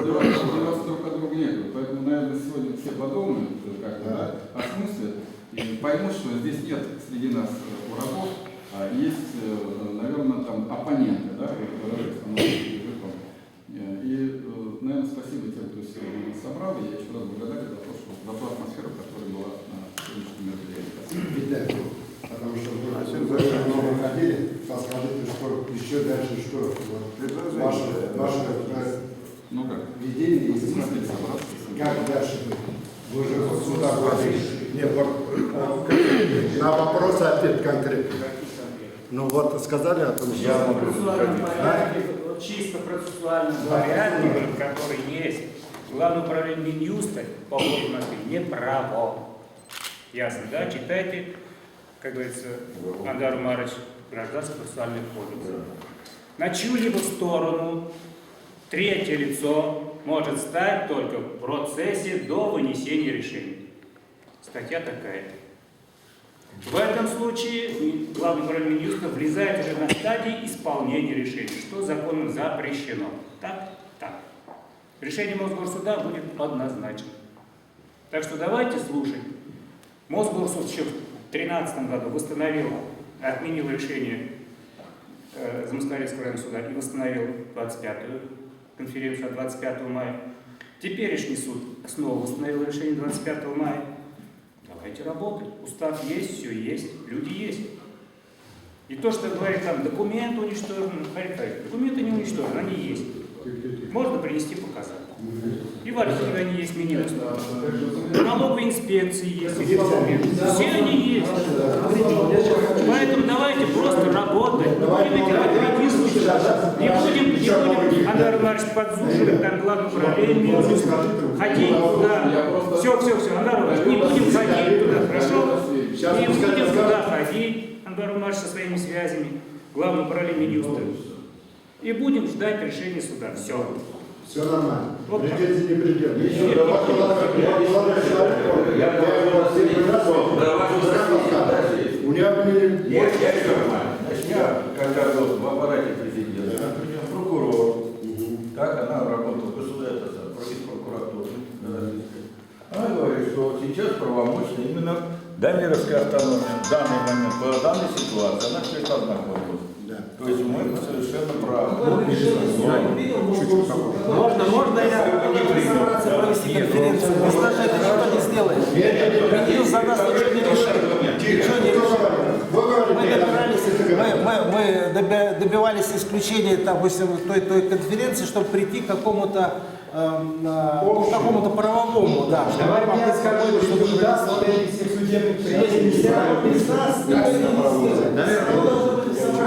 деваться друг от друга некуда. Поэтому, наверное, сегодня все подумают как-то о смысле и поймут, что здесь нет среди нас врагов, а есть, наверное, там оппоненты, да, выражаясь языком. И, наверное, спасибо тем, кто сегодня нас собрал. Я еще раз благодарен за ту атмосферу, которая была на сегодняшнем мероприятии. Потому что мы много ходили, подсказали, что еще дальше что. Вот, ваше Ну как? видение и Смысл собраться. как дальше быть. Вы уже вот сюда входили. Нет, вот, на вопрос ответ конкретно. Ну вот сказали о том, что... В процессуальном порядке, вот чисто процессуальном порядке, который есть, Главное управление Минюста по поводу не право. Ясно, да? Читайте, как говорится, Андар Умарович, Гражданский процессуальный кодекс. На чью-либо сторону третье лицо может стать только в процессе до вынесения решения. Статья такая. В этом случае Главное управление Минюста влезает уже на стадии исполнения решения, что законом запрещено. Так? Так. Решение Мосгорсуда будет однозначно. Так что давайте слушать. Мосгорсуд еще в 2013 году восстановил, отменил решение Замоскворецкого районного суда и восстановил 25-ю конференцию от 25 мая. Теперешний суд снова восстановил решение 25 мая. Давайте работать. Устав есть, все есть, люди есть. И то, что говорит там, документы уничтожены, документы не уничтожены, они есть. Можно принести показания. И в архиве они есть, Минюста. Налоговой инспекции есть, эти документы. Все они есть. Поэтому давайте просто работать. Не будем Андрей Иванович подзуживать там Главное управление, ходить туда. Все, Андрей Иванович, не будем ходить туда, хорошо? Не будем туда ходить, Андрей Иванович со своими связями, Главное управление Минюста. И будем ждать решения суда. Все. Все нормально. Вот Придете, не придете. У меня были... Я когда был в аппарате президента, например, прокурор, так она работала в государственной прокуратуре. Она говорит, что сейчас правомочна именно Дамировская автономия в данный момент, по данной ситуации, она все это находилась. То есть мы совершенно правы. Можно я собраться провести конференцию? Без нас это никто не сделает. Минюст за нас ничего не решит. Мы добивались исключения, допустим, той конференции, чтобы прийти к какому-то правовому, да. Давайте я скажу, что депутат смотрели всех судебных приятелей.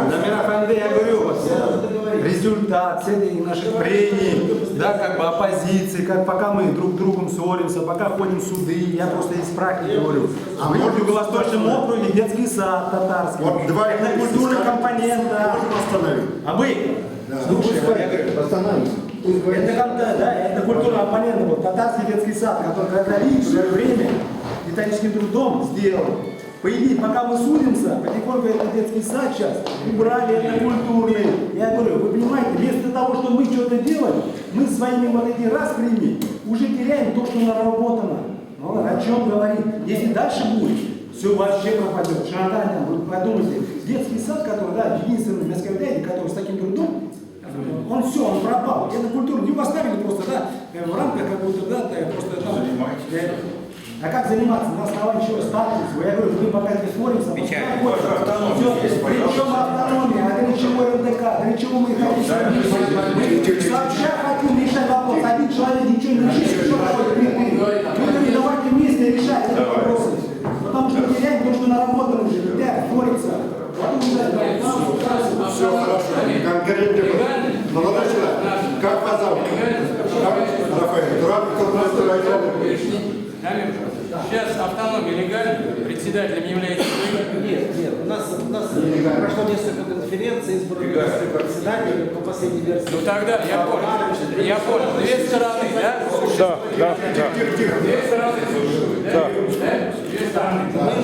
Номера ФНД, я говорю, вот, результат всех наших прений, да, как бы оппозиции, как пока мы друг с другом ссоримся, пока ходим в суды, я просто из практики говорю. А в Юго-Восточном округе детский сад татарский, Вот два это культурный компонент, да. А вы? Слушай, я говорю, остановимся. Это культурный компонент, вот, татарский детский сад, который когда-либо в свое время титаническим трудом сделал. По идее, пока мы судимся, потихоньку этот детский сад сейчас убрали, это культурный. Я говорю, вы понимаете, вместо того, чтобы мы что-то делаем, мы своими вот эти распрями уже теряем то, что наработано. Ну, о чем говорить? Если дальше будет, все вообще пропадет. Шантань, вы подумайте, детский сад, который, да, единственный в Москве, который с таким трудом, он все, он пропал. Это культуру не поставили просто, да, в рамках как будто, да, просто там. А как заниматься? На основании чего статус? Я говорю, мы пока не смотримся. Причем автономия, а для чего РДК, для чего мы хотим? Мы сообща хотим решать вопрос. Один человек ничего не решит, что такое прямые. Мы говорим, давайте вместе решать эти вопросы. Потому что теряем то, что наработано уже. Ребят, борется. Все хорошо. Конкретно. Молодой человек, как вас зовут? Рафаэль. Сейчас автономия легальна, председателем является... Нет, нас прошло несколько конференций, избрали председателей по последней версии. Ну тогда я понял. Две стороны, да? Да. Две стороны. Да.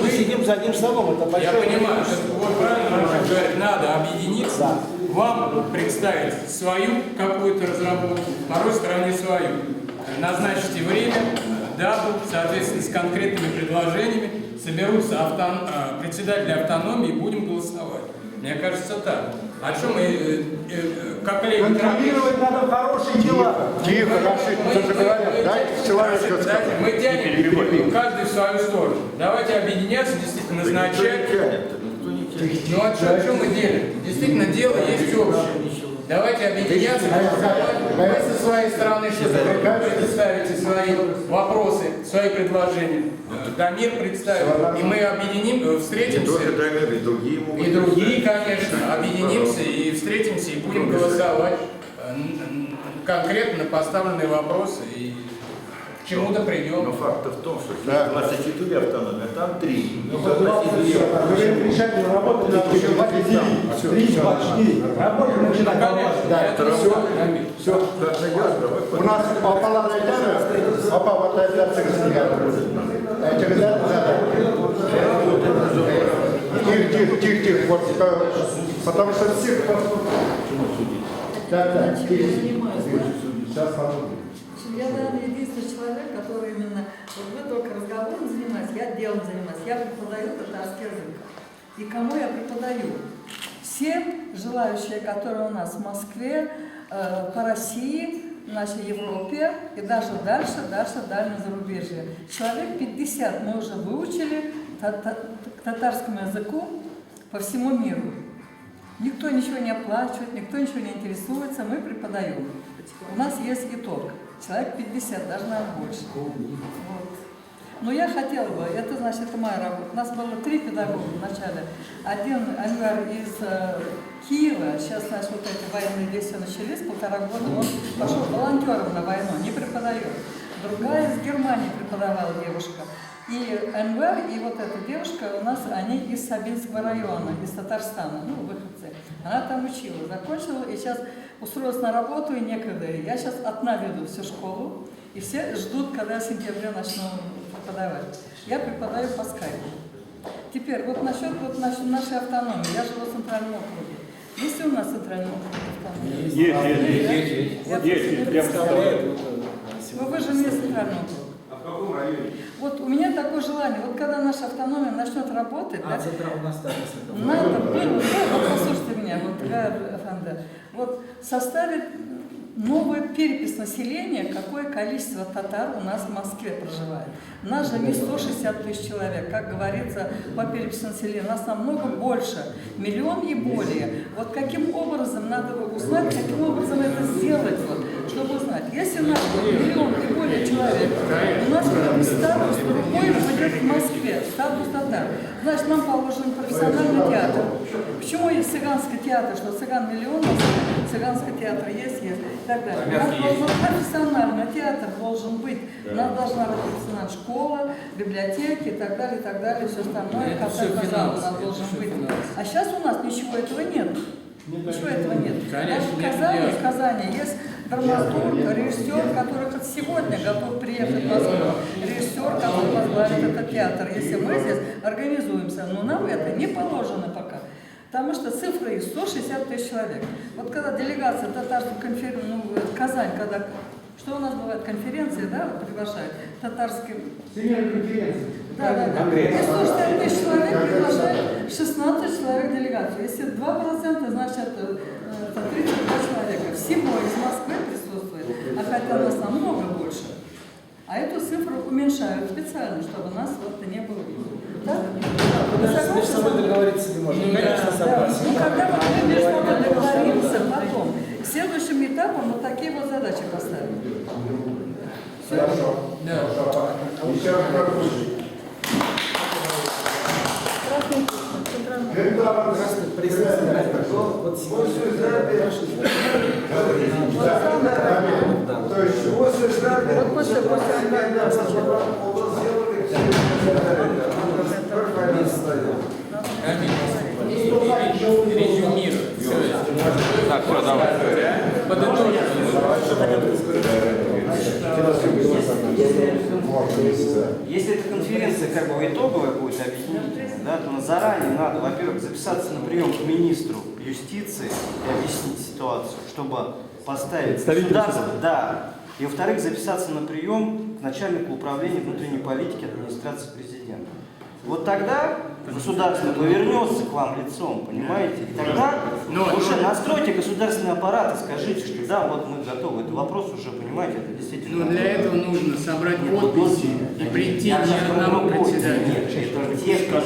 Мы сидим за одним столом, это большое... Я понимаю, что вот правильно Роман говорит, надо объединиться, вам представить свою какую-то разработку, второй стороне свою. Назначите время, дату, соответственно, с конкретными предложениями, соберутся председатели автономии и будем голосовать. Мне кажется, так. О чем мы, как коллеги... Контролировать надо хорошие дела. Тихо, наши тоже говорят, дайте человечку сказать. Мы тянем каждый в свою сторону. Давайте объединяться, действительно назначать. Ну а что мы делим? Действительно, дело есть общее. Давайте объединяться, вы со своей стороны что-то представите свои вопросы, свои предложения. Дамир представит, и мы объединим, встретимся. И другие, конечно, объединимся и встретимся, и будем голосовать конкретно на поставленные вопросы. И к чему-то придем. Но факт в том, что 24 автономии, а там 3. Решать работу надо еще 3 почти. Работу начинать. Все. У нас попала найдена, попала найдена Тихо. Вот, потому что всех... Да, сейчас подумаем. Я, наверное, единственный человек, который именно, вот вы только разговором занимаетесь, я делом занимаюсь, я преподаю татарский язык. И кому я преподаю? Всем желающие, которые у нас в Москве, по России, в нашей Европе и даже дальше, дальнее зарубежье. Человек 50 мы уже выучили к татарскому языку по всему миру. Никто ничего не оплачивает, никто ничего не интересуется, мы преподаем. У нас есть итог. Человек 50, даже наверное больше. Вот. Но я хотела бы, это значит, это моя работа. У нас было 3 педагога вначале. Один Анвар из Киева, сейчас, значит, вот эти военные действия начались, 1,5 года, он пошел волонтером на войну, не преподает. Другая из Германии преподавала девушка. И Анвар, и вот эта девушка у нас, они из Сабинского района, из Татарстана, ну, выходцы. Она там учила, закончила, и сейчас устроилась на работу, и некогда. Я сейчас одна веду всю школу, и все ждут, когда в сентябре начну преподавать. Я преподаю по скайпу. Теперь, вот насчет нашей автономии. Я живу в Центральном округе. Есть ли у нас Центральный округ автономии? Есть. Вы же не Центральный округ. А в каком районе? Вот у меня такое желание, вот когда наша автономия начнет работать, да, надо было, вот послушайте меня, вот составить новую перепись населения, какое количество татар у нас в Москве проживает. Нас же не 160 тысяч человек, как говорится, по переписи населения. Нас намного больше, 1 миллион и более. Вот каким образом надо узнать, каким образом это сделать, вот, чтобы узнать. Если у нас 1 миллион и более человек, у нас статус другой будет в Москве, статус татар. Значит, нам положен профессиональный театр. Почему есть цыганский театр, что цыган миллион, цыганский театр есть. И так далее. У нас должен профессиональный театр должен быть. У нас должна быть профессиональная школа, библиотеки и так далее, все остальное. Казаль у нас должен быть. А сейчас у нас ничего этого нет. Ничего этого нет. Даже в Казани есть драматург, режиссер, который хоть сегодня готов приехать в Москву. Режиссер, который возглавит этот театр. Если мы здесь организуемся, но нам это не положено пока. Потому что цифра есть 160 тысяч человек. Вот когда делегация татарскую конференцию, Казань, когда, что у нас бывает, конференции, да, приглашают, татарские... конференции. Да. Если 160 тысяч человек приглашают 16 человек делегацию. Если 2%, значит, это 32 человека. Всего из Москвы присутствует, а хотя нас намного больше. А эту цифру уменьшают специально, чтобы нас вот не было. Так? Между собой договориться не можно. Конечно, согласен. Ну, когда мы между собой договоримся, потом, к следующим этапам вот такие вот задачи поставим. Хорошо. Еще раз пропустим. Здравствуйте, президент. Вот сегодня Аминь. Все, давай. Если эта конференция как бы итоговая будет объединительная, да, то заранее надо, во-первых, записаться на прием к министру юстиции и объяснить ситуацию, чтобы поставить государство, да, и во-вторых, записаться на прием к начальнику управления внутренней политики администрации президента. Вот тогда государство повернется к вам лицом, понимаете? И тогда уже настройте государственный аппарат и скажите, что да, вот мы готовы. Это вопрос уже, понимаете, это действительно... Но для этого нужно собрать подписи и прийти к одному председателю. Нет, это техника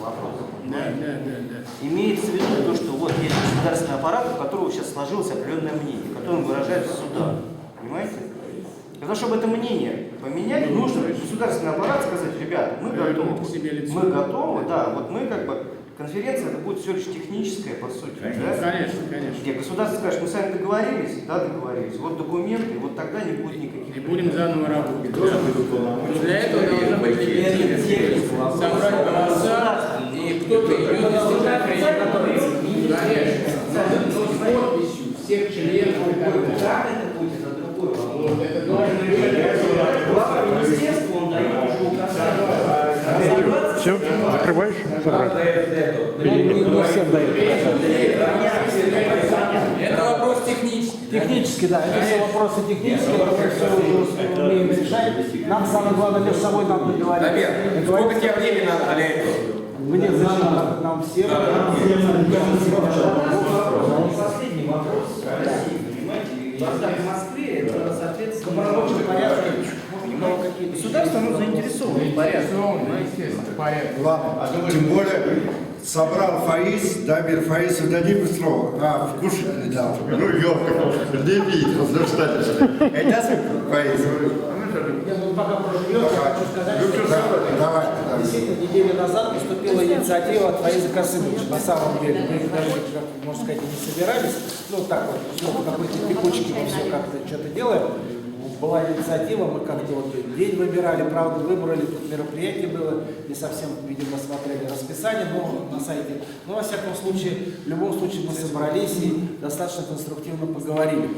вопроса. Да. Имеется в виду то, что вот есть государственный аппарат, у которого сейчас сложилось определенное мнение, которое он выражает в судах. Понимаете? Для того, чтобы это мнение поменять, нужно государственный аппарат сказать: ребята, мы готовы. Мы готовы, да, вот мы как бы, конференция это будет все лишь техническая, по сути. Конечно, да? конечно. Где государство скажет: мы с вами договорились, да, договорились, вот документы, вот тогда не будет никаких... И будем заново работать. Но для этого должна быть техника. Собрать голоса, и кто-то идет из техники, который... Конечно. Но с подписью всех членов. Как это будет, это другой вопрос. Это должен решать. Глава министерства, он дает уже указания. Все, закрываешь? Это вопрос технический. Технический, да. Это все вопросы технические, которые все уже умеем решать. Нам самое главное между собой нам договориться. Наверное. Сколько тебе времени надо для этого? Мне зачем нам всем? Последний вопрос в России, понимаете? В Москве это, соответственно, в рабочем порядке. Государство, оно заинтересовано в порядке. Ладно, тем более собрал Фаис, Дамир Фаису дадим слово. А, вкушать не дал. Ну, ёлка, не видно, ну что это? Это Фаис. Пока проживет, я хочу сказать, что действительно неделю назад поступила инициатива от Фаиза Касымовича. На самом деле, мы даже, как можно сказать, и не собирались. Ну, так вот, в какой-то текучке мы все как-то что-то делаем. Была инициатива, мы как-то вот день выбирали, правда, выбрали, тут мероприятие было, не совсем, видимо, смотрели расписание, но на сайте. Но, во всяком случае, в любом случае мы собрались и достаточно конструктивно поговорили.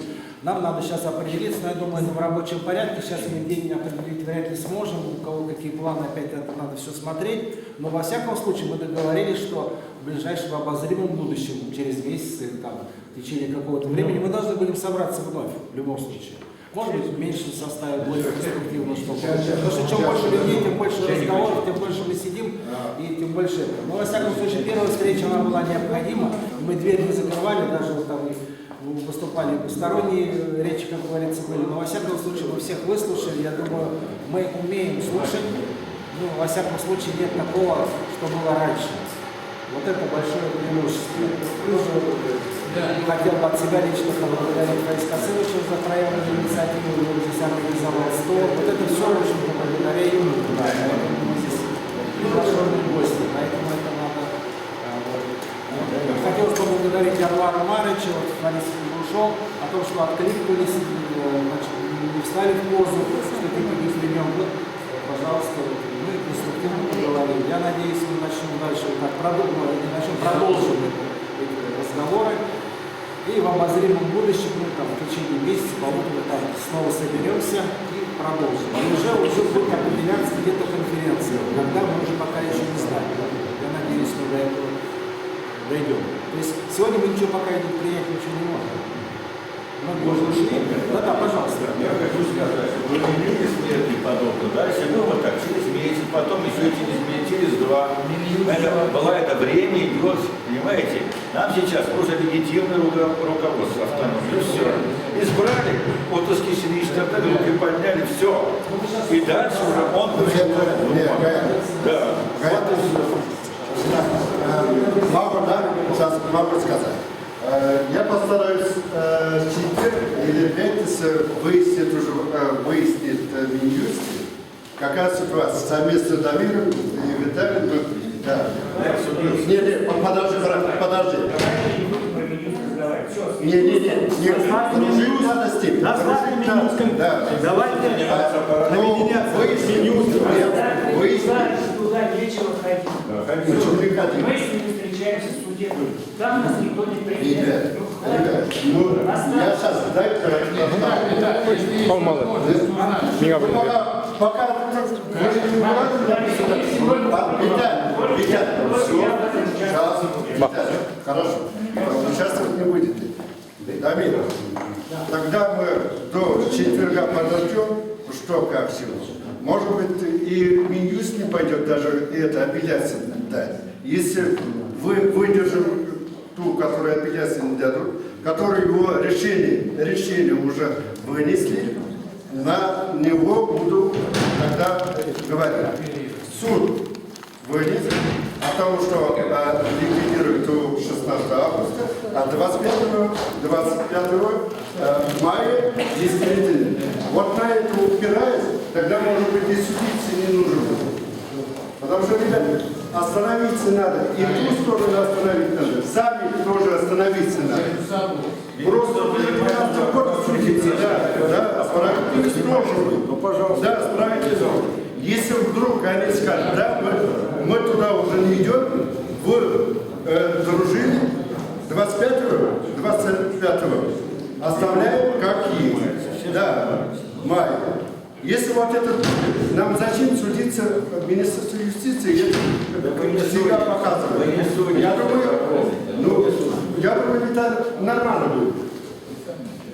Нам надо сейчас определиться, но я думаю, это в рабочем порядке. Сейчас мы день определить вряд ли сможем, у кого какие планы, опять это надо все смотреть. Но во всяком случае мы договорились, что в ближайшем обозримом будущем, через месяц или там, в течение какого-то времени, мы должны будем собраться вновь, в любом случае. Может быть, в меньшем составе, более конструктивно, что потому что чем больше людей, тем больше разговоров, тем больше мы сидим, и тем больше это. Но, во всяком случае, первая встреча она была необходима, мы дверь не закрывали, даже вот там выступали посторонние речи, как говорится, были. Но, во всяком случае, мы всех выслушали, я думаю, мы умеем слушать, ну, во всяком случае, нет такого, что было раньше. Вот это большое преимущество. Хотел бы от себя лично поблагодарить Фаиса Касымовича за проявленную инициативу, он здесь организовал стол. Вот это все очень благодаря ему. Поэтому мы здесь приглашенные гости, поэтому это надо. Хотел бы поблагодарить Анвара Марыча, вот Фарис ушел, о том, что откликнулись, значит, не встали в позу, что таких времен. Вот, пожалуйста, мы конструктивно поговорили. Я надеюсь, мы начнем дальше так продумывать, продолжим эти разговоры. И в обозримом будущем, мы там в течение месяца, по-моему, там снова соберемся и продолжим. И уже будет определяться где-то конференция, когда мы уже пока еще не знаем. Я надеюсь, мы до этого дойдем. То есть сегодня мы ничего пока не принять ничего не можем. Мы уже ушли. Да, пожалуйста. Я хочу сказать, что вы имели смерти подобно, да, если мы вот так через месяц, потом еще через месяц, через два. Это было это время идет, понимаете? Нам сейчас нужно легитимное руководство автономии. Все. Избрали, отпуски шли, штаты руки подняли, все. И дальше уже он будет. Да. Могу сказать. Я постараюсь в четверг или пятницу выяснить Минюсте, какая ситуация. Совместно с Дамиром и Виталием. Да. Не, подожди. Не, дружить надо с тем. Давайте объединяться. Выяснить. Туда нечего ходить. приходи. Мы с ними встречаемся в суде. Там нас никто не Ребят, принимает. ну, я сейчас дай пока хорошо, участвовать не будете. Дамир, тогда мы до четверга подождем, что как сегодня. Может быть, и Минюст не пойдет даже это апелляцию дать. Если вы выдержим ту, которую апелляцию не дадут, которые его решение уже вынесли, на него буду тогда говорить. Суд вынес о том, что ликвидирует до 16 августа, а 25 мая действительно. Вот на это упираясь, тогда, может быть, и судиться не нужно будет. Потому что, ребята, остановиться надо, и ту сторону остановить надо, сами тоже остановиться надо. Просто вы же 12 год судите, да, справедливость тоже будет. Ну, пожалуйста. Да, справедливость. Если вдруг они скажут, да, мы туда уже не идем, вы дружили 25-го оставляем как есть. Да, май. Если вот это, нам зачем судиться в Министерстве юстиции, это всегда показывает. Я думаю, это нормально будет.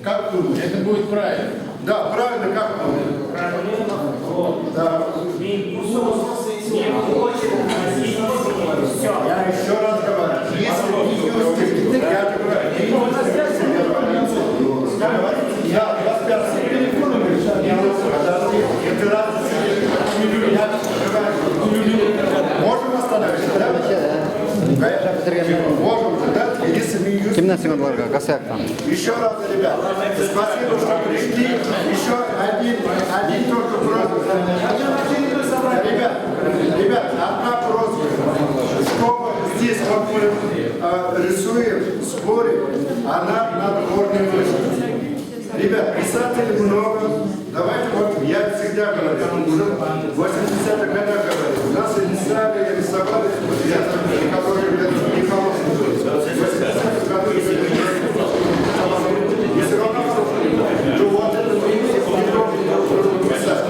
Как думаете? Это будет правильно. Да, правильно, как думаете? Да. Я еще раз говорю, если я можем остановиться, да? Можем, да? Если Минюст... Еще раз, ребят, спасибо, что пришли. Еще один только просьба. Ребят, одна просьба. Что здесь вот мы рисуем, спорим, она на дворной вышке. Ребят, писателей много. Давайте вот, я всегда говорю, уже в 80-х годах говорю, у нас рисовали, которые не хорошие были. В 80-х годах и все равно, что вот это не должен писать.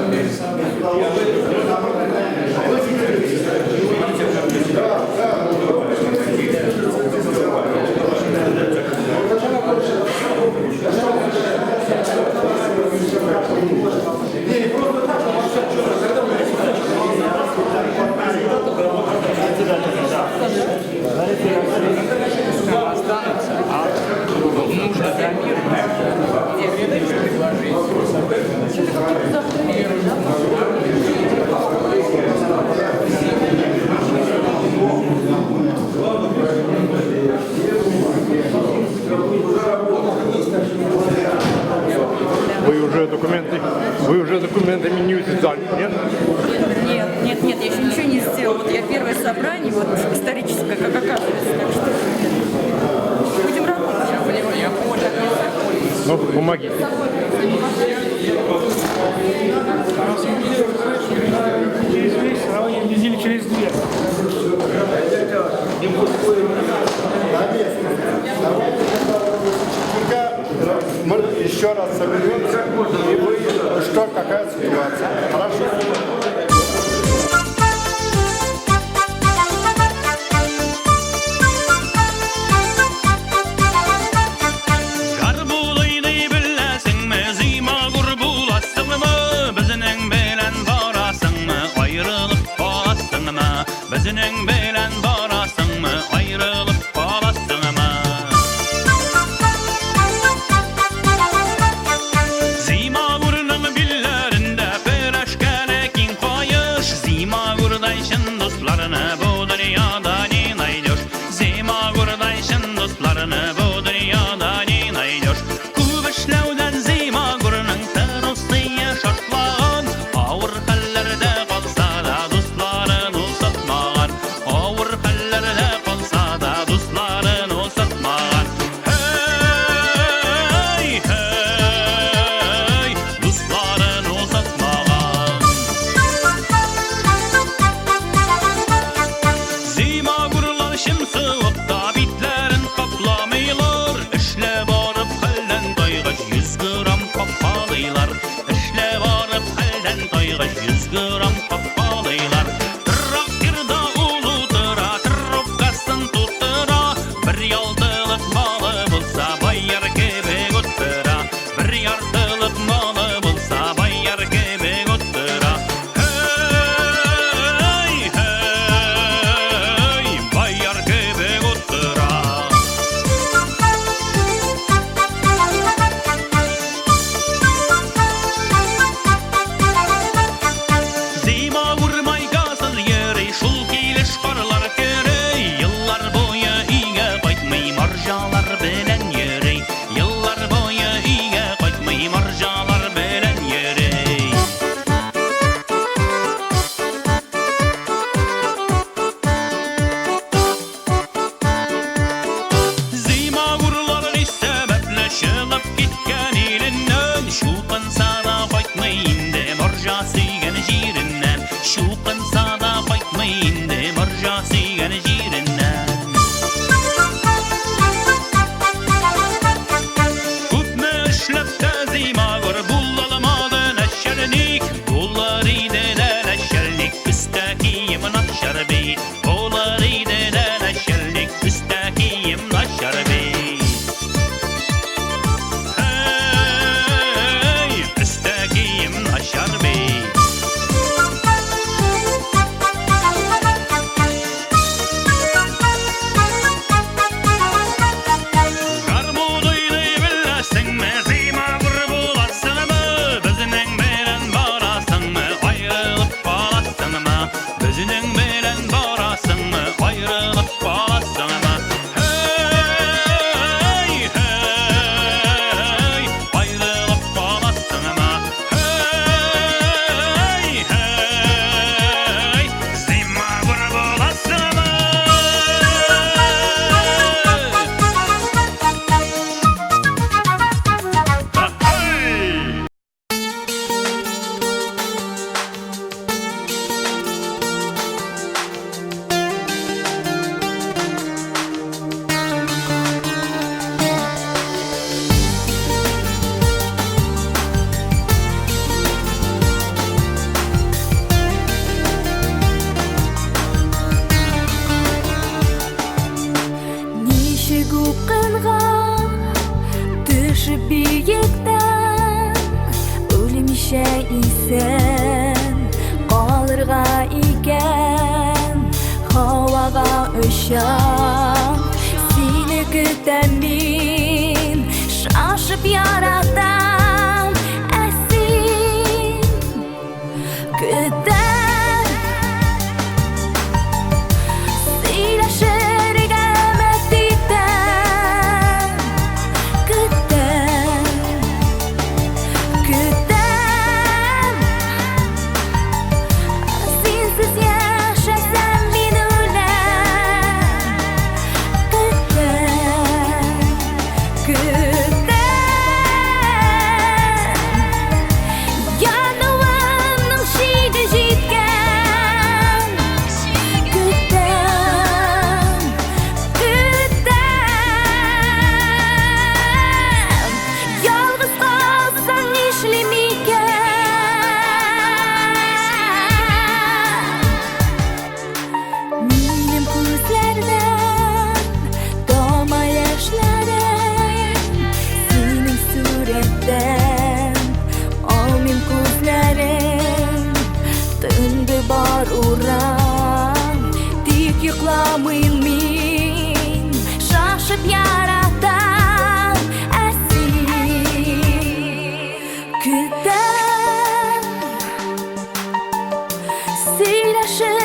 Вы уже документы Минюст сдали, нет? Нет, я еще ничего не сделала. Вот я первое собрание, вот историческое, как оказывается. Так что будем работать. Я понял. Ну, помогите. Через месяц, а вы недели через 2. Мы еще раз соберемся и выясним, что какая ситуация. Хорошо. Bizning bilan borasingmi, ayrılıp qolasingmi? Zima gurning billarinde perashkana king qoyish, zima gurdayshin do'stlarini bu dunyoda ne naydish, zima gurdayshin do'stlarini bu dunyoda ne naydish. Ko'p ishlovdan zima gurning tarostiya shoshlan, avr hallarda qolsa da do'stlarini uzatmagan, avr hallarda qolsa da do'stlar barca suygan jirinden. Kütme işlep tazim ağır bullalamadı neşerlik. Bullar ideden neşerlik üstakiyim naşar bey. Bullar ideden neşerlik üstakiyim naşar bey. Hey, üstakiyim naşar bey. Biyyekten ölümüşe isen qalırğa iken havaga uşan seni gütemin şaşıp yaradan esin güten sileşir gemekten güten güten sensiz yaşasam benimle güten güten yanıvanın şiğde jitken güten güten yalğız kalsan işlemiken benim gözlerden doğma yaşlarım senin suretten olmim gözlerim döndü bar uğran dik yıklamayın min şaşıp yaratan esin güden sileşir